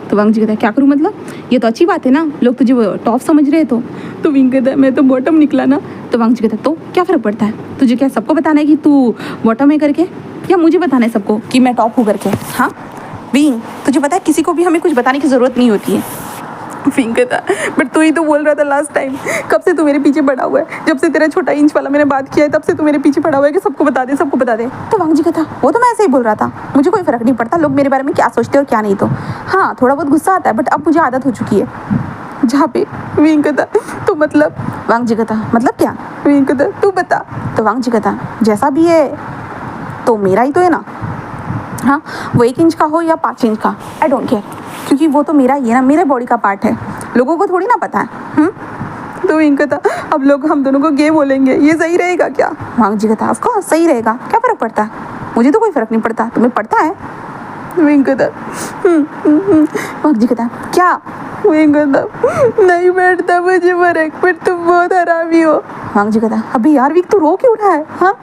तो वांग जी कहता क्या करूँ मतलब? ये तो अच्छी बात है ना, लोग तुझे टॉप समझ रहे तो विंग कहता मैं तो बॉटम निकला ना। तो वांग जी कहता तो क्या फ़र्क पड़ता है? तुझे क्या सबको बताना है कि तू बॉटम है करके, या मुझे बताना है सबको कि मैं टॉप हूँ करके? हाँ विंग तुझे पता है किसी को भी हमें कुछ बताने की ज़रूरत नहीं होती है। विंग कहता बट तू ही तो बोल रहा था लास्ट टाइम, कब से तू मेरे पीछे पड़ा हुआ है? जब से तेरा छोटा इंच वाला मैंने बात किया है तब से तू मेरे पीछे पड़ा हुआ है कि सबको बता दे, सबको बता दे। तो वांग जी कहता वो तो मैं ऐसे ही बोल रहा था, मुझे कोई फ़र्क नहीं पड़ता लोग मेरे बारे में क्या सोचते और क्या नहीं। तो हाँ थोड़ा बहुत गुस्सा आता है बट अब मुझे आदत हो चुकी है। जहाँ पे विंग कहता तो मतलब? वांग जी कहता मतलब क्या? विंग कहता तू बता। तो वांग जी कहता जैसा भी है तो मेरा ही तो है ना। हाँ वो 1 इंच का हो या 5 इंच का, आई डोंट केयर, क्योंकि वो तो मेरा ही है ना, मेरे बॉडी का पार्ट है, लोगों को थोड़ी ना पता है। तो विंग कहता अब लोग हम दोनों को गे बोलेंगे, ये सही रहेगा क्या? वांग जी कहता ऑफकोर्स सही रहेगा, क्या फ़र्क पड़ता है? मुझे तो कोई फ़र्क नहीं पड़ता, तुम्हें पड़ता है? विंग कहता वांग जी कहता क्या? विंग कहता नहीं बैठता मुझे फ़र्क, पर तुम बहुत हरामी हो। वांग जी कहता अभी यार विंग तू रो क्यों रहा है? हाँ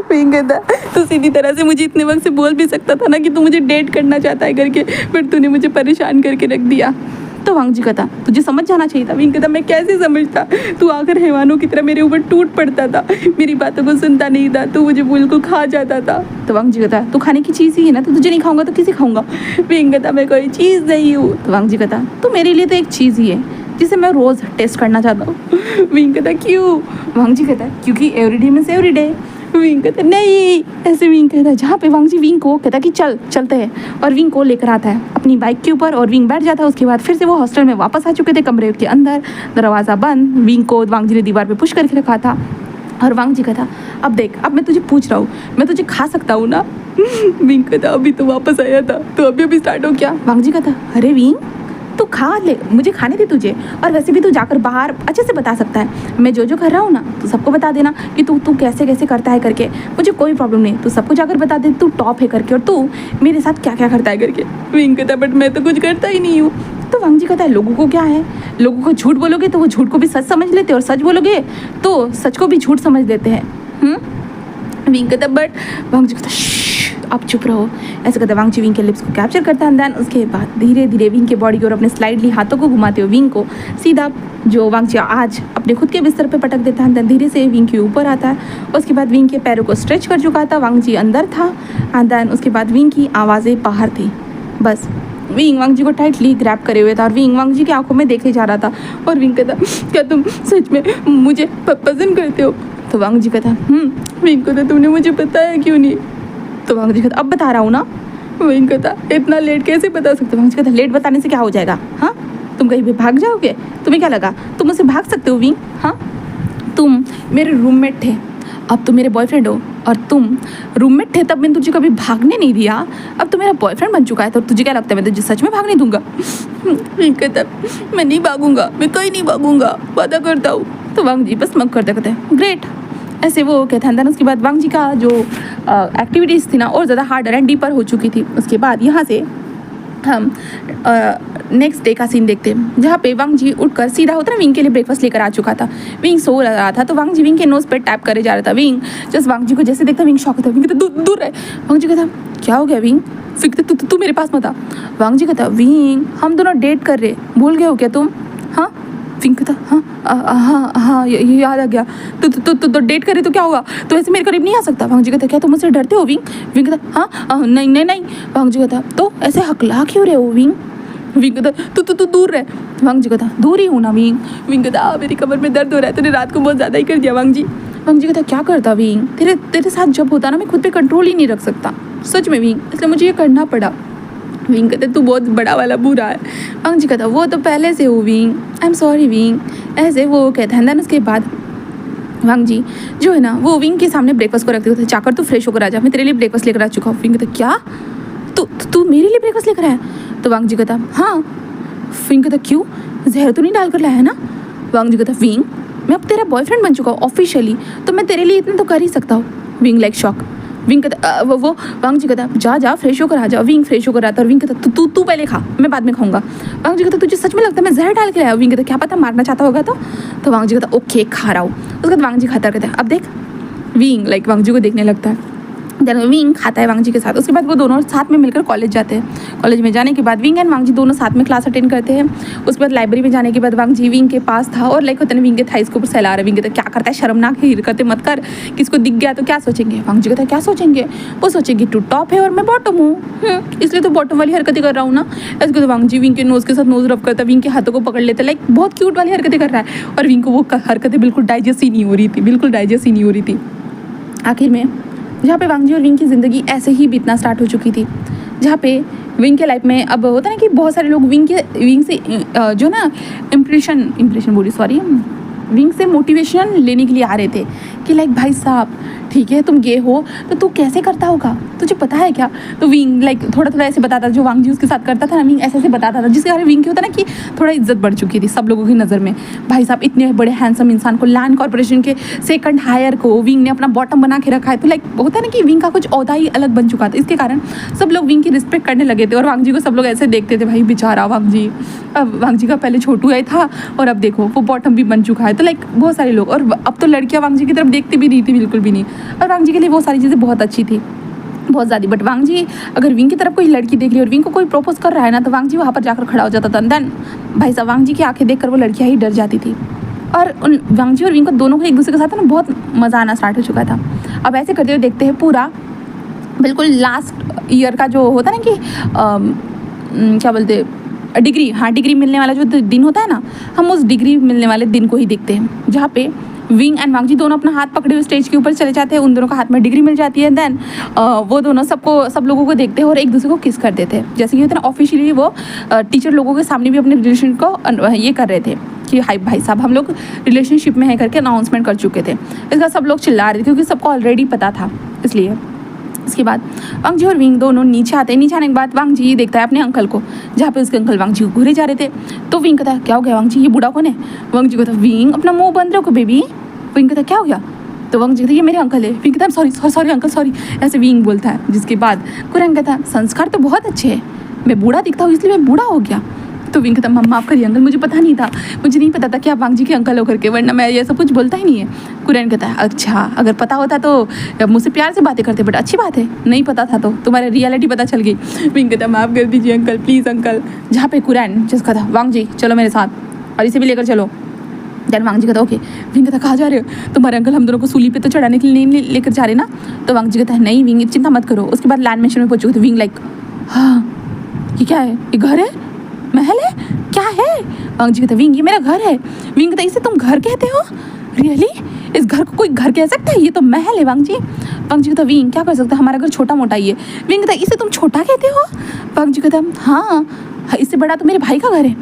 विंग कहता तू सीधी तरह से मुझे इतने वक्त से बोल भी सकता था ना कि तू मुझे डेट करना चाहता है करके, बट तूने मुझे परेशान करके रख दिया। तो वांग जी कहता तुझे समझ जाना चाहिए था। विंग कहता मैं कैसे समझता? तू आकर हैवानों की तरह मेरे ऊपर टूट पड़ता था, मेरी बातों को सुनता नहीं था, तू मुझे बिल्कुल खा जाता था। तो वांग जी कहता तू खाने की चीज़ ही है ना, तो तुझे नहीं खाऊंगा तो किसे खाऊंगा? विंग कहता मैं कोई चीज़ नहीं हूँ। तो वांग जी कहता तू मेरे लिए तो एक चीज़ ही है जिसे मैं रोज़ टेस्ट करना चाहता हूँ। विंग कहता क्यों? वांग जी कहता क्योंकि एवरीडे मीन्स एवरीडे। विंग कहता नहीं ऐसे। विंग कहता जहाँ पे वांग जी विंग को कहता कि चलते हैं, और विंग को लेकर आता है अपनी बाइक के ऊपर और विंग बैठ जाता है। उसके बाद फिर से वो हॉस्टल में वापस आ चुके थे, कमरे के अंदर, दरवाज़ा बंद, विंग को वांग जी ने दीवार पे पुश करके रखा था। और वांग जी कहता अब देख, अब मैं तुझे पूछ रहा हूँ, मैं तुझे खा सकता हूँ ना? विंग कहता अभी तो वापस आया था, तो अभी स्टार्ट हो क्या? वांग जी कहता अरे विंग तू खा ले, मुझे खाने दे तुझे, और वैसे भी तू जाकर बाहर अच्छे से बता सकता है, मैं जो कर रहा हूँ ना तू सबको बता देना कि तू कैसे कैसे करता है करके, मुझे कोई प्रॉब्लम नहीं, तू सबको जाकर बता दे तू टॉप है करके और तू मेरे साथ क्या क्या करता है करके। विंग कहता बट मैं तो कुछ करता ही नहीं हूँ। तो वांग जी कहता है लोगों को क्या है, लोगों को झूठ बोलोगे तो वो झूठ को भी सच समझ लेते हैं और सच बोलोगे तो सच को भी झूठ समझ लेते हैं। विंग कहता बट वांग जी कहता आप चुप रहो, ऐसे कहते वांग जी विंग के लिप्स को कैप्चर करता है। देन उसके बाद धीरे धीरे विंग के बॉडी की ओर अपने स्लाइडली हाथों को घुमाते हुए विंग को सीधा जो वांग जी आज अपने खुद के बिस्तर पे पटक देता है। देन धीरे से विंग के ऊपर आता है। उसके बाद विंग के पैरों को स्ट्रेच कर चुका था, वांग जी अंदर था। एंड देन उसके बाद विंग की आवाज़ें बाहर थी। बस विंग वांग जी को टाइटली ग्रैप करे हुए था और विंग वांग जी की आंखों में देखे जा रहा था। और विंग कहता क्या तुम सच में मुझे पसंद करते हो? तो वांग जी कहता विंग कहता तुमने मुझे बताया क्यों नहीं? तो वांग जी कहता अब बता रहा हूँ ना। विंग कहता इतना लेट कैसे बता सकते? वांग जी कहता लेट बताने से क्या हो जाएगा? हाँ तुम कहीं भी भाग जाओगे? तुम्हें क्या लगा तुम मुझसे भाग सकते हो? विंग हाँ तुम मेरे रूममेट थे, अब तुम मेरे बॉयफ्रेंड हो, और तुम रूममेट थे तब मैंने तुझे कभी भागने नहीं दिया, अब तो मेरा बॉयफ्रेंड बन चुका है तो तुझे क्या लगता है मैं तुझे सच में भागने दूंगा? विंग कहता मैं नहीं भागूंगा, मैं कहीं नहीं भागूंगा, वादा करता हूँ। तो वांग जी बस मग करते कहते ग्रेट, ऐसे वो कहते हैं। उसके बाद वांग जी का जो एक्टिविटीज़ थी ना और ज़्यादा हार्डर एंड डीपर हो चुकी थी। उसके बाद यहाँ से हम नेक्स्ट डे का सीन देखते हैं, जहाँ पे वांग जी उठकर सीधा होता ना विंग के लिए ब्रेकफास्ट लेकर आ चुका था। विंग सो रहा था तो वांग जी विंग के नोज़ पे टैप करे जा रहा था। विंग जस्ट वांग जी को जैसे देखता विंग शॉक होता, विंग कहता दूर रहे। वांग जी कहता क्या हो गया विंग? फिर कहता तू मेरे पास मत आ। वांग जी कहता विंग हम दोनों डेट कर रहे, भूल गए हो क्या तुम? हाँ विंग कहता हाँ याद आ गया। तो डेट करे तो क्या होगा? तो ऐसे मेरे करीब नहीं आ सकता। वांग जी कहता क्या तुम मुझसे डरते हो? विंग कहता हाँ नहीं। वांग जी कहता तो ऐसे हकला क्यों रहे हो विंग? विंग कहता तू दूर रहे। वांग जी कहता दूर ही हूँ ना विंग। विंग कहता मेरी कमर में दर्द हो रहा है, तूने रात को बहुत ज़्यादा ही कर दिया वांग जी। वांग जी कहता क्या करता विंग, तेरे साथ जब होता ना मैं खुद पे कंट्रोल ही नहीं रख सकता, सच में विंग, इसलिए मुझे ये करना पड़ा। विंग कहते तू बहुत बड़ा वाला बुरा है। वांग जी कहता वो तो पहले से हो wing, I am sorry wing, ऐसे वो कहता है। देन उसके बाद वांग जी जो है ना वो विंग के सामने ब्रेकफास्ट को रखते होते, जाकर तू फ्रेश होकर आ जा, मैं तेरे लिए ब्रेकफास्ट लेकर आ चुका हूँ। विंग कहता क्या तू मेरे लिए ब्रेकफास्ट लेकर आया? तो वांग जी कहता हाँ। विंग कहता क्यों, जहर तो नहीं डाल कर लाया है ना? वांग जी कहता विंग मैं अब तेरा बॉयफ्रेंड बन चुका हूँ ऑफिशियली, तो मैं तेरे लिए इतना तो कर ही सकता हूँ। Wing like shock. विंग कहता वो वांग जी कहता जा फ्रेश होकर आ जा। विंग फ्रेश होकर आता है और विंग कहता तू पहले खा, मैं बाद में खाऊंगा। वांग जी कहता तुझे सच में लगता है मैं जहर डाल के लाया? विंग कहता क्या पता मारना चाहता होगा तो वांग जी कहता ओके खा रहा हूँ। उसके बाद वांग जी खाता कहता है अब देख। विंग लाइक वांग जी को देखने लगता है। देन विंग खाता है वांग जी के साथ। उसके बाद वो दोनों साथ में मिलकर कॉलेज जाते हैं। कॉलेज में जाने के बाद विंग एंड वांग जी दोनों साथ में क्लास अटेंड करते हैं। उसके बाद लाइब्रेरी में जाने के बाद वांग जी विंग के पास था और लाइक होता है विंग के थाइस के ऊपर सहला रहा है। विंग कहता क्या करता है, शर्मनाक है, हरकतें मत कर, किसको दिख गया तो क्या सोचेंगे? वांग जी कहता क्या सोचेंगे, वो सोचेंगे तू टॉप है और मैं बॉटम हूँ, इसलिए तो बॉटम वाली हरकतें कर रहा हूँ ना। ऐसे तो वांग जी विंग के नोज के साथ नोज रब करता है, विंग के हाथों को पकड़ लेता है, लाइक बहुत क्यूट वाली हरकतें कर रहा है। और विंग को वो हरकतें बिल्कुल डाइजेस्ट ही नहीं हो रही थी, बिल्कुल डाइजेस्ट ही नहीं हो रही थी। आखिर में जहाँ पे वांग जी और विंग की ज़िंदगी ऐसे ही बीतना स्टार्ट हो चुकी थी, जहाँ पे विंग के लाइफ में अब होता है ना कि बहुत सारे लोग विंग से जो ना इम्प्रेशन बोली सॉरी विंग से मोटिवेशन लेने के लिए आ रहे थे कि लाइक भाई साहब ठीक है तुम गे हो तो तू कैसे करता होगा, तुझे पता है क्या? तो विंग लाइक थोड़ा थोड़ा ऐसे बताता था, जो वांग जी उसके साथ करता था ना विंग ऐसे बताता था, जिसके कारण विंग की होता ना कि थोड़ा इज्जत बढ़ चुकी थी सब लोगों की नज़र में। भाई साहब इतने बड़े हैंडसम इंसान को, लैंड कॉर्पोरेशन के सेकंड हायर को विंग ने अपना बॉटम बना के रखा है, तो लाइक होता है ना कि विंग का कुछ औहदा ही अलग बन चुका था। इसके कारण सब लोग विंग की रिस्पेक्ट करने लगे थे और वांग जी को सब लोग ऐसे देखते थे भाई बेचारा वांग जी। अब वांग जी का पहले छोटू है था और अब देखो वो बॉटम भी बन चुका है, तो लाइक बहुत सारे लोग, और अब तो लड़कियाँ वांग जी की तरफ देखती भी नहीं थी, बिल्कुल भी नहीं। और वांग जी के लिए वो सारी चीज़ें बहुत अच्छी थी, बहुत ज़्यादा। बट वांग जी अगर विंग की तरफ कोई लड़की देख रही है और विंग को कोई प्रपोज कर रहा है ना, तो वांग जी वहाँ पर जाकर खड़ा हो जाता था। देन भाई साहब वांग जी की आंखें देखकर वो लड़कियाँ ही डर जाती थी। और उन वांग जी और विंग को दोनों को एक दूसरे के साथ ना बहुत मज़ा आना स्टार्ट हो चुका था। अब ऐसे करते हुए देखते हैं पूरा बिल्कुल लास्ट ईयर का जो होता है ना कि क्या बोलते डिग्री, हाँ डिग्री मिलने वाला जो दिन होता है ना, हम उस डिग्री मिलने वाले दिन को ही देखते हैं, जहाँ पे विंग एंड वांग जी दोनों अपना हाथ पकड़े हुए स्टेज के ऊपर चले जाते हैं। उन दोनों का हाथ में डिग्री मिल जाती है। देन वो दोनों सब लोगों को देखते हैं और एक दूसरे को किस कर देते हैं। जैसे कि होता है ना ऑफिशियली वो टीचर लोगों के सामने भी अपने रिलेशन को ये कर रहे थे कि हाई भाई साहब हम लोग रिलेशनशिप में है करके अनाउंसमेंट कर चुके थे। इसका सब लोग चिल्ला रहे थे क्योंकि सबको ऑलरेडी पता था, इसलिए। इसके बाद वांग जी और विंग दोनों नीचे आते हैं। नीचे आने के बाद वांग जी देखता है अपने अंकल को, जहाँ पे उसके अंकल वांग जी को घूरे जा रहे थे। तो विंग कहता है क्या हो गया वांग जी, ये बूढ़ा कौन है? वांग जी कहता विंग अपना मुंह बंद रखो बेबी। विंग कहता क्या हो गया? तो वांग जी कहता ये मेरे अंकल है। विंग कहता सॉरी अंकल सॉरी, ऐसे विंग बोलता है। जिसके बाद कुरैन कहता संस्कार तो बहुत अच्छे हैं, मैं बूढ़ा दिखता हूँ इसलिए मैं बूढ़ा हो गया। तो विंग कहता माफ़ करिए अंकल, मुझे पता नहीं था, मुझे नहीं पता था कि आप वांग जी के अंकल हो करके, वरना मैं ये सब कुछ बोलता ही नहीं है। कुरैन कहता है अच्छा अगर पता होता तो मुझसे प्यार से बातें करते, बट अच्छी बात है नहीं पता था तो तुम्हारी रियलिटी पता चल गई। विंग कहता माफ़ कर दीजिए अंकल प्लीज़ अंकल। जहाँ पे कुरैन जिसका था वांग जी चलो मेरे साथ और इसे भी लेकर चलो। देन वांग जी कहता ओके। विंग कहता कहाँ जा रहे हो? तुम्हारे अंकल हम दोनों को सूली पे तो चढ़ाने के लिए नहीं लेकर जा रहे ना? तो वांग जी कहता है नहीं विंग चिंता मत करो। उसके बाद लैंड मिशन में पहुंच चुके थे। विंग लाइक हाँ ये क्या है, ये घर है, महल है, क्या है? वांग जी कहता विंग ये मेरा घर है। विंग कहता इसे तुम घर कहते हो? रियली इस घर को कोई घर कह सकता है? ये तो महल है वांग जी। वांग जी कहता विंग क्या कर सकता है, हमारा घर छोटा मोटा ही है। विंग कहता इसे तुम छोटा कहते हो? वांग जी कहता हाँ इससे बड़ा तो मेरे भाई का घर है।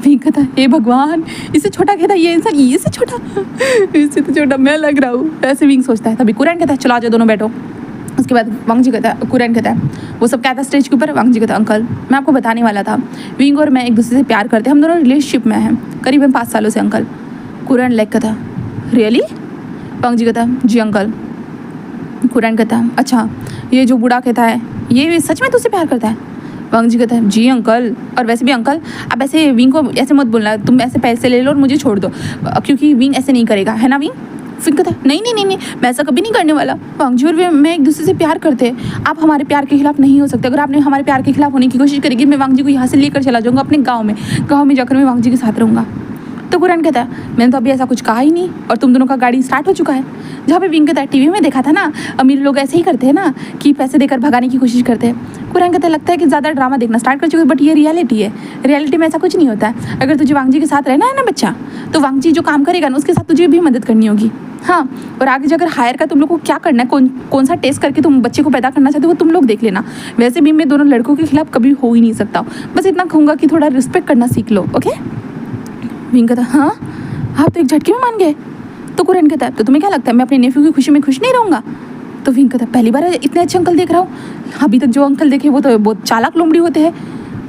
विंग कहता हे भगवान इससे छोटा कहता ये इंसान, ये से छोटा इससे तो छोटा मैं लग रहा हूँ, ऐसे विंग सोचता है। तभी कुरैन कहता है चलो आ जाओ दोनों बैठो। उसके बाद वांग जी कहता है कुरैन कहता है वो सब कहता है स्टेज के ऊपर। वांग जी कहता अंकल मैं आपको बताने वाला था, विंग और मैं एक दूसरे से प्यार करते हैं, हम दोनों रिलेशनशिप में हैं करीबन 5 सालों से अंकल। कुरैन लाइक कहता रियली? वांग जी कहता जी अंकल। कुरैन कहता अच्छा ये जो बूढ़ा कहता है ये सच में तुझसे प्यार करता है? वांग जी कहता है जी अंकल, और वैसे भी अंकल आप ऐसे विंग को ऐसे मत बोलना, तुम ऐसे पैसे ले लो और मुझे छोड़ दो, क्योंकि विंग ऐसे नहीं करेगा है ना विंग? फिर कहता है नहीं मैं ऐसा कभी नहीं करने वाला। वांग जी और मैं एक दूसरे से प्यार करते हैं, आप हमारे प्यार के खिलाफ नहीं हो सकते। अगर आपने हमारे प्यार के खिलाफ होने की कोशिश करेगी मैं वांग जी को यहाँ से लेकर चला जाऊँगा अपने गाँव में जाकर मैं वांग जी के साथ रहूँगा। तो कुरैन कहता है मैंने तो अभी ऐसा कुछ कहा ही नहीं, और तुम दोनों का गाड़ी स्टार्ट हो चुका है। जहाँ पे विंग कहता है टीवी में देखा था ना, अमीर लोग ऐसे ही करते हैं ना कि पैसे देकर भगाने की कोशिश करते हैं। कुरैन कहता है लगता है कि ज़्यादा ड्रामा देखना स्टार्ट कर चुके, बट ये रियलिटी है, रियलिटी में ऐसा कुछ नहीं होता है। अगर तुझे वांगजी के साथ रहना है ना बच्चा, तो वांगजी जो काम करेगा ना उसके साथ तुझे भी मदद करनी होगी। हाँ, और आगे जाकर हायर का तुम लोग को क्या करना है, कौन सा टेस्ट करके तुम बच्चे को पैदा करना चाहते हो वो तुम लोग देख लेना। वैसे भी मैं दोनों लड़कों के खिलाफ कभी हो ही नहीं सकता, बस इतना कहूँगा कि थोड़ा रिस्पेक्ट करना सीख लो, ओके। विंग कहता हाँ आप तो एक झटके में मान गए। तो कुरैन कहता है तो तुम्हें क्या लगता है मैं अपने नेफ्यू की खुशी में खुश नहीं रहूँगा। तो विंग कहता है पहली बार इतने अच्छे अंकल देख रहा हूँ, अभी तक जो अंकल देखे वो तो बहुत चालाक लोमड़ी होते हैं।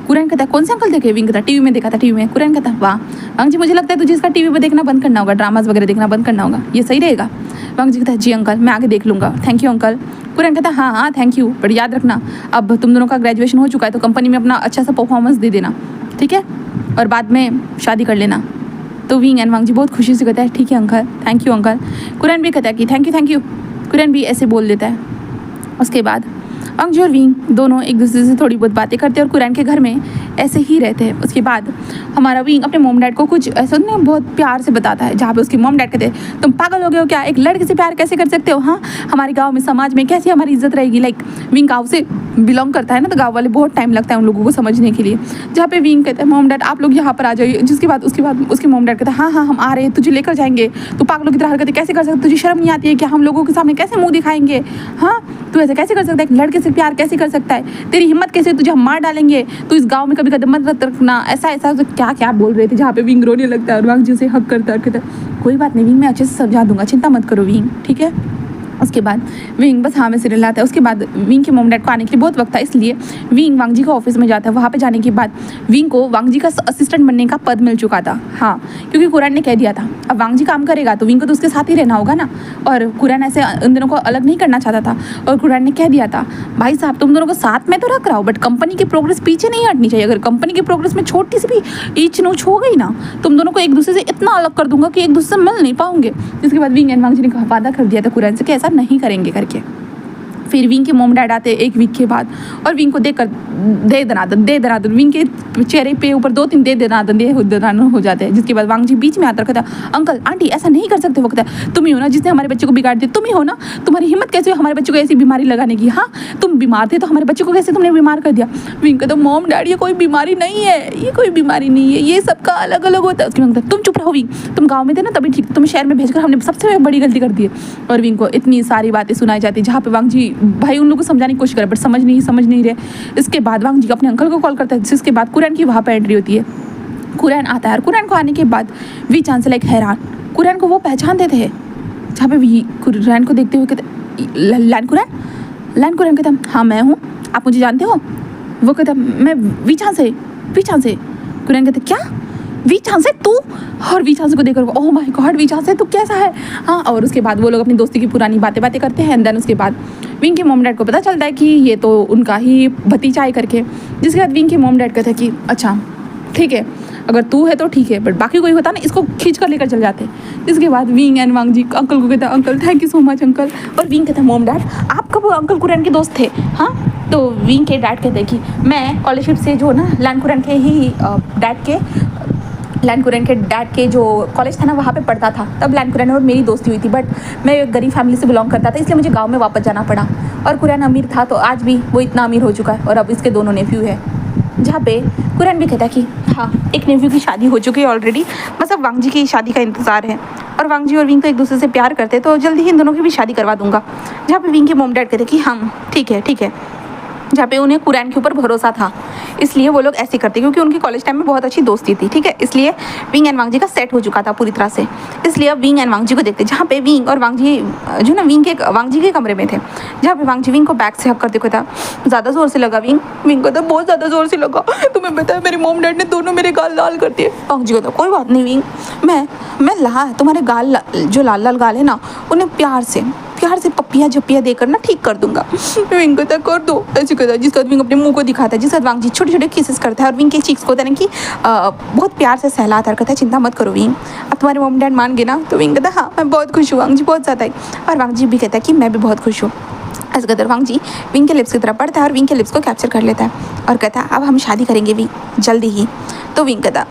कुरैन कहता है कौन से अंकल देखे। विंग कहता है टीवी में देखा था, टीवी में। कुरैन कहता है वाह वांगजी मुझे लगता है तुझे इसका टीवी पर देखना बंद करना होगा, ड्रामाज वगैरह देखना बंद करना होगा, ये सही रहेगा। वांगजी कहता है जी अंकल मैं आगे देख लूँगा, थैंक यू अंकल। कुरैन कहता है हाँ हाँ थैंक यू, बट याद रखना अब तुम दोनों का ग्रेजुएशन हो चुका है तो कंपनी में अपना अच्छा सा परफॉर्मेंस दे देना, ठीक है, और बाद में शादी कर लेना। तो विंग एंड वांगजी बहुत खुशी से कहता है ठीक है uncle, thank you uncle. Curran भी कहता है कि थैंक यू। कुरैन भी ऐसे बोल देता है। उसके बाद वांगजी और विंग दोनों एक दूसरे से थोड़ी बहुत बातें करते हैं और कुरैन के घर में ऐसे ही रहते हैं। उसके बाद हमारा विंग अपने मॉम डैड को कुछ ऐसा ना बहुत प्यार से बताता है, जहाँ पे उसकी मॉम डैड कहते हैं तुम पागल हो गए हो क्या, एक लड़के से प्यार कैसे कर सकते हो, हाँ हमारे गाँव में समाज में कैसी हमारी इज्जत रहेगी। लाइक विंग गाँव से बिलोंग करता है ना, तो गाँव वाले बहुत टाइम लगता है उन लोगों को समझने के लिए। जहाँ पे विंग कहते हैं मॉम डैड आप लोग यहाँ पर आ जाइए, जिसके बाद उसके मॉम डैड कहते हैं हाँ हम आ रहे हैं, तुझे लेकर जाएंगे, तो पागलों की तरह हरकतें कैसे कर सकते, तुझे शर्म नहीं आती है कि हम लोगों के सामने कैसे मुँह दिखाएंगे, हाँ तू ऐसे कैसे कर सकता है, एक लड़के से प्यार कैसे कर सकता है, तेरी हिम्मत कैसे, तुझे हम मार डालेंगे, तो इस गाँव में कभी कदम मत रखना, ऐसा तो क्या बोल रहे थे। जहाँ पे विंग रोने लगता है और वांगजी उसे हक करता है, कहता है कोई बात नहीं विंग मैं अच्छे से समझा दूंगा, चिंता मत करो विंग, ठीक है। उसके बाद विंग बस हाँ में सिर हिलाता है। उसके बाद विंग के मॉम डैड को आने के लिए बहुत वक्त था, इसलिए विंग वांगजी का ऑफिस में जाता है। वहाँ पे जाने के बाद विंग को वांगजी का असिस्टेंट बनने का पद मिल चुका था, हाँ क्योंकि कुरैन ने कह दिया था अब वांगजी काम करेगा तो विंग को तो उसके साथ ही रहना होगा ना, और कुरैन ऐसे उन दोनों को अलग नहीं करना चाहता था। और कुरैन ने कह दिया था भाई साहब तुम दोनों को साथ में तो रख रहा हो, बट कंपनी की प्रोग्रेस पीछे नहीं हटनी चाहिए। अगर कंपनी की प्रोग्रेस में छोटी सी भी ईच नोच हो गई ना, तुम दोनों को एक दूसरे से इतना अलग कर दूंगा कि एक दूसरे से मिल नहीं पाओगे। जिसके बाद विंग एंड वांगजी ने वादा कर दिया था कुरैन से कि ऐसा नहीं करेंगे करके। फिर विंग के मॉम डैड आते एक वीक के बाद और विंग को देखकर दे दनादन विंग के चेहरे पे ऊपर 2-3 दे दनादन हो जाते हैं। जिसके बाद वांगजी बीच में आता कहता है अंकल आंटी ऐसा नहीं कर सकते। वो कहता है तुम ही हो ना जिसने हमारे बच्चे को बिगाड़ दिया, तुम ही हो ना, तुम्हारी हिम्मत कैसे हो हमारे बच्चे को ऐसी बीमारी लगाने की, हाँ तुम बीमार थे तो हमारे बच्चे को कैसे तुमने बीमार कर दिया। विंग कहता मॉम डैड ये कोई बीमारी नहीं है, ये कोई बीमारी नहीं है, ये सबका अलग अलग होता है। उसके बाद तुम चुप रहो विंग, तुम गाँव में थे ना तभी ठीक, तुम शहर में भेजकर हमने सबसे बड़ी गलती कर दी है। और विंग को इतनी सारी बातें सुनाई जाती जहाँ पे वांगजी भाई उन लोगों को समझाने की कोशिश करे बट समझ नहीं रहे। इसके बाद वांगजी अपने अंकल को कॉल करता है, जिसके बाद कुरैन की वहाँ पर एंट्री होती है। कुरैन आता है और कुरैन को आने के बाद वी चांस लाइक हैरान, कुरैन को वो पहचानते थे। जहाँ पे वी कुरैन को देखते हुए कहते लैन कुरैन कहता हाँ मैं हूँ, आप मुझे जानते हो। वो कहता मैं वी चांस से। कुरैन कहते क्या वी चांस है तू, और वी चांस को देखकर ओह माय गॉड वी चांस है तू कैसा है, हाँ। और उसके बाद वो लोग अपनी दोस्ती की पुरानी बातें करते हैं। एंड देन उसके बाद विंग के मॉम डैड को पता चलता है कि ये तो उनका ही भतीजा है करके। जिसके बाद विंग के मॉम डैड कहते हैं कि अच्छा ठीक है अगर तू है तो ठीक है, बट बाकी कोई होता ना इसको खींच कर लेकर चल जाते। जिसके बाद विंग एंड वांगजी अंकल को कहता है uncle thank you so much uncle. और विंग कहता है मॉम डैड आप कब अंकल कुरैन के दोस्त थे, हाँ। तो विंग के डैड कहते हैं कि मैं स्कॉलरशिप से जो ना लैन कुरैन के डैड के जो कॉलेज था ना वहाँ पे पढ़ता था, तब लैन कुरैन और मेरी दोस्ती हुई थी, बट मैं एक गरीब फैमिली से बिलोंग करता था इसलिए मुझे गांव में वापस जाना पड़ा। और कुरैन अमीर था तो आज भी वो इतना अमीर हो चुका है और अब इसके दोनों नेफ्यू है। जहाँ पे कुरैन भी कहता है कि हाँ एक नेफ्यू की शादी हो चुकी है ऑलरेडी, बस अब वांगजी की शादी का इंतज़ार है। और वांगजी और विंग तो एक दूसरे से प्यार करते तो जल्दी ही इन दोनों की भी शादी करवा दूंगा। जहाँ पे विंग के मॉम डैड कहते कि हम ठीक है। जहाँ पे उन्हें कुरैन के ऊपर भरोसा था इसलिए वो लोग ऐसे करते क्योंकि उनकी कॉलेज टाइम में बहुत अच्छी दोस्ती थी, ठीक है। इसलिए विंग एंड वांगजी का सेट हो चुका था पूरी तरह से, इसलिए अब विंग एंड वांगजी को देखते। जहाँ पे विंग और वांगजी जो ना वांगजी के कमरे में थे, जहाँ पे वांगजी विंग को बैक से हक करते हुए था ज़्यादा ज़ोर से लगा विंग को तो बहुत ज़्यादा ज़ोर से लगा, तुम्हें पता है मेरे मॉम डैड ने दोनों मेरे गाल लाल कर दिए। वांगजी को तो कोई बात नहीं विंग, मैं तुम्हारे गाल जो लाल गाल है ना उन्हें प्यार से पप्पिया देकर ना ठीक कर दूंगा। विंग कहता कर दो ऐसे कहता है। जिसके बाद विंग अपने मुंह को दिखाता है, जिसके बाद वांगजी छोटे किसेस करता है और विंग के चीक्स को कि बहुत प्यार से सहलाता है, कहता है चिंता मत करो विंग अब तुम्हारे मॉम डैड मान गए ना। तो विंग कहता हाँ मैं बहुत खुश हूँ, वांगजी बहुत ज़्यादा है। और वांगजी भी कहता है कि मैं भी बहुत खुश हूँ। ऐसे कहते वांगजी विंग के लिप्स की तरफ बढ़ता है और विंग के लिप्स को कैप्चर कर लेता है और कहता है अब हम शादी करेंगे विंग जल्दी ही। तो विंग कहता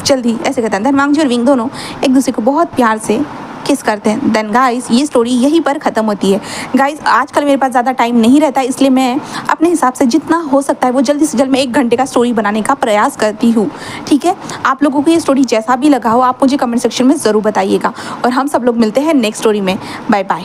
जल्दी, ऐसे कहता है। देन वांगजी और विंग दोनों एक दूसरे को बहुत प्यार से किस करते हैं। देन गाइस ये स्टोरी यहीं पर ख़त्म होती है। गाइस आजकल मेरे पास ज़्यादा टाइम नहीं रहता, इसलिए मैं अपने हिसाब से जितना हो सकता है वो जल्दी से जल्द मैं 1 घंटे का स्टोरी बनाने का प्रयास करती हूँ। ठीक है, आप लोगों को ये स्टोरी जैसा भी लगा हो आप मुझे कमेंट सेक्शन में ज़रूर बताइएगा, और हम सब लोग मिलते हैं नेक्स्ट स्टोरी में। Bye bye.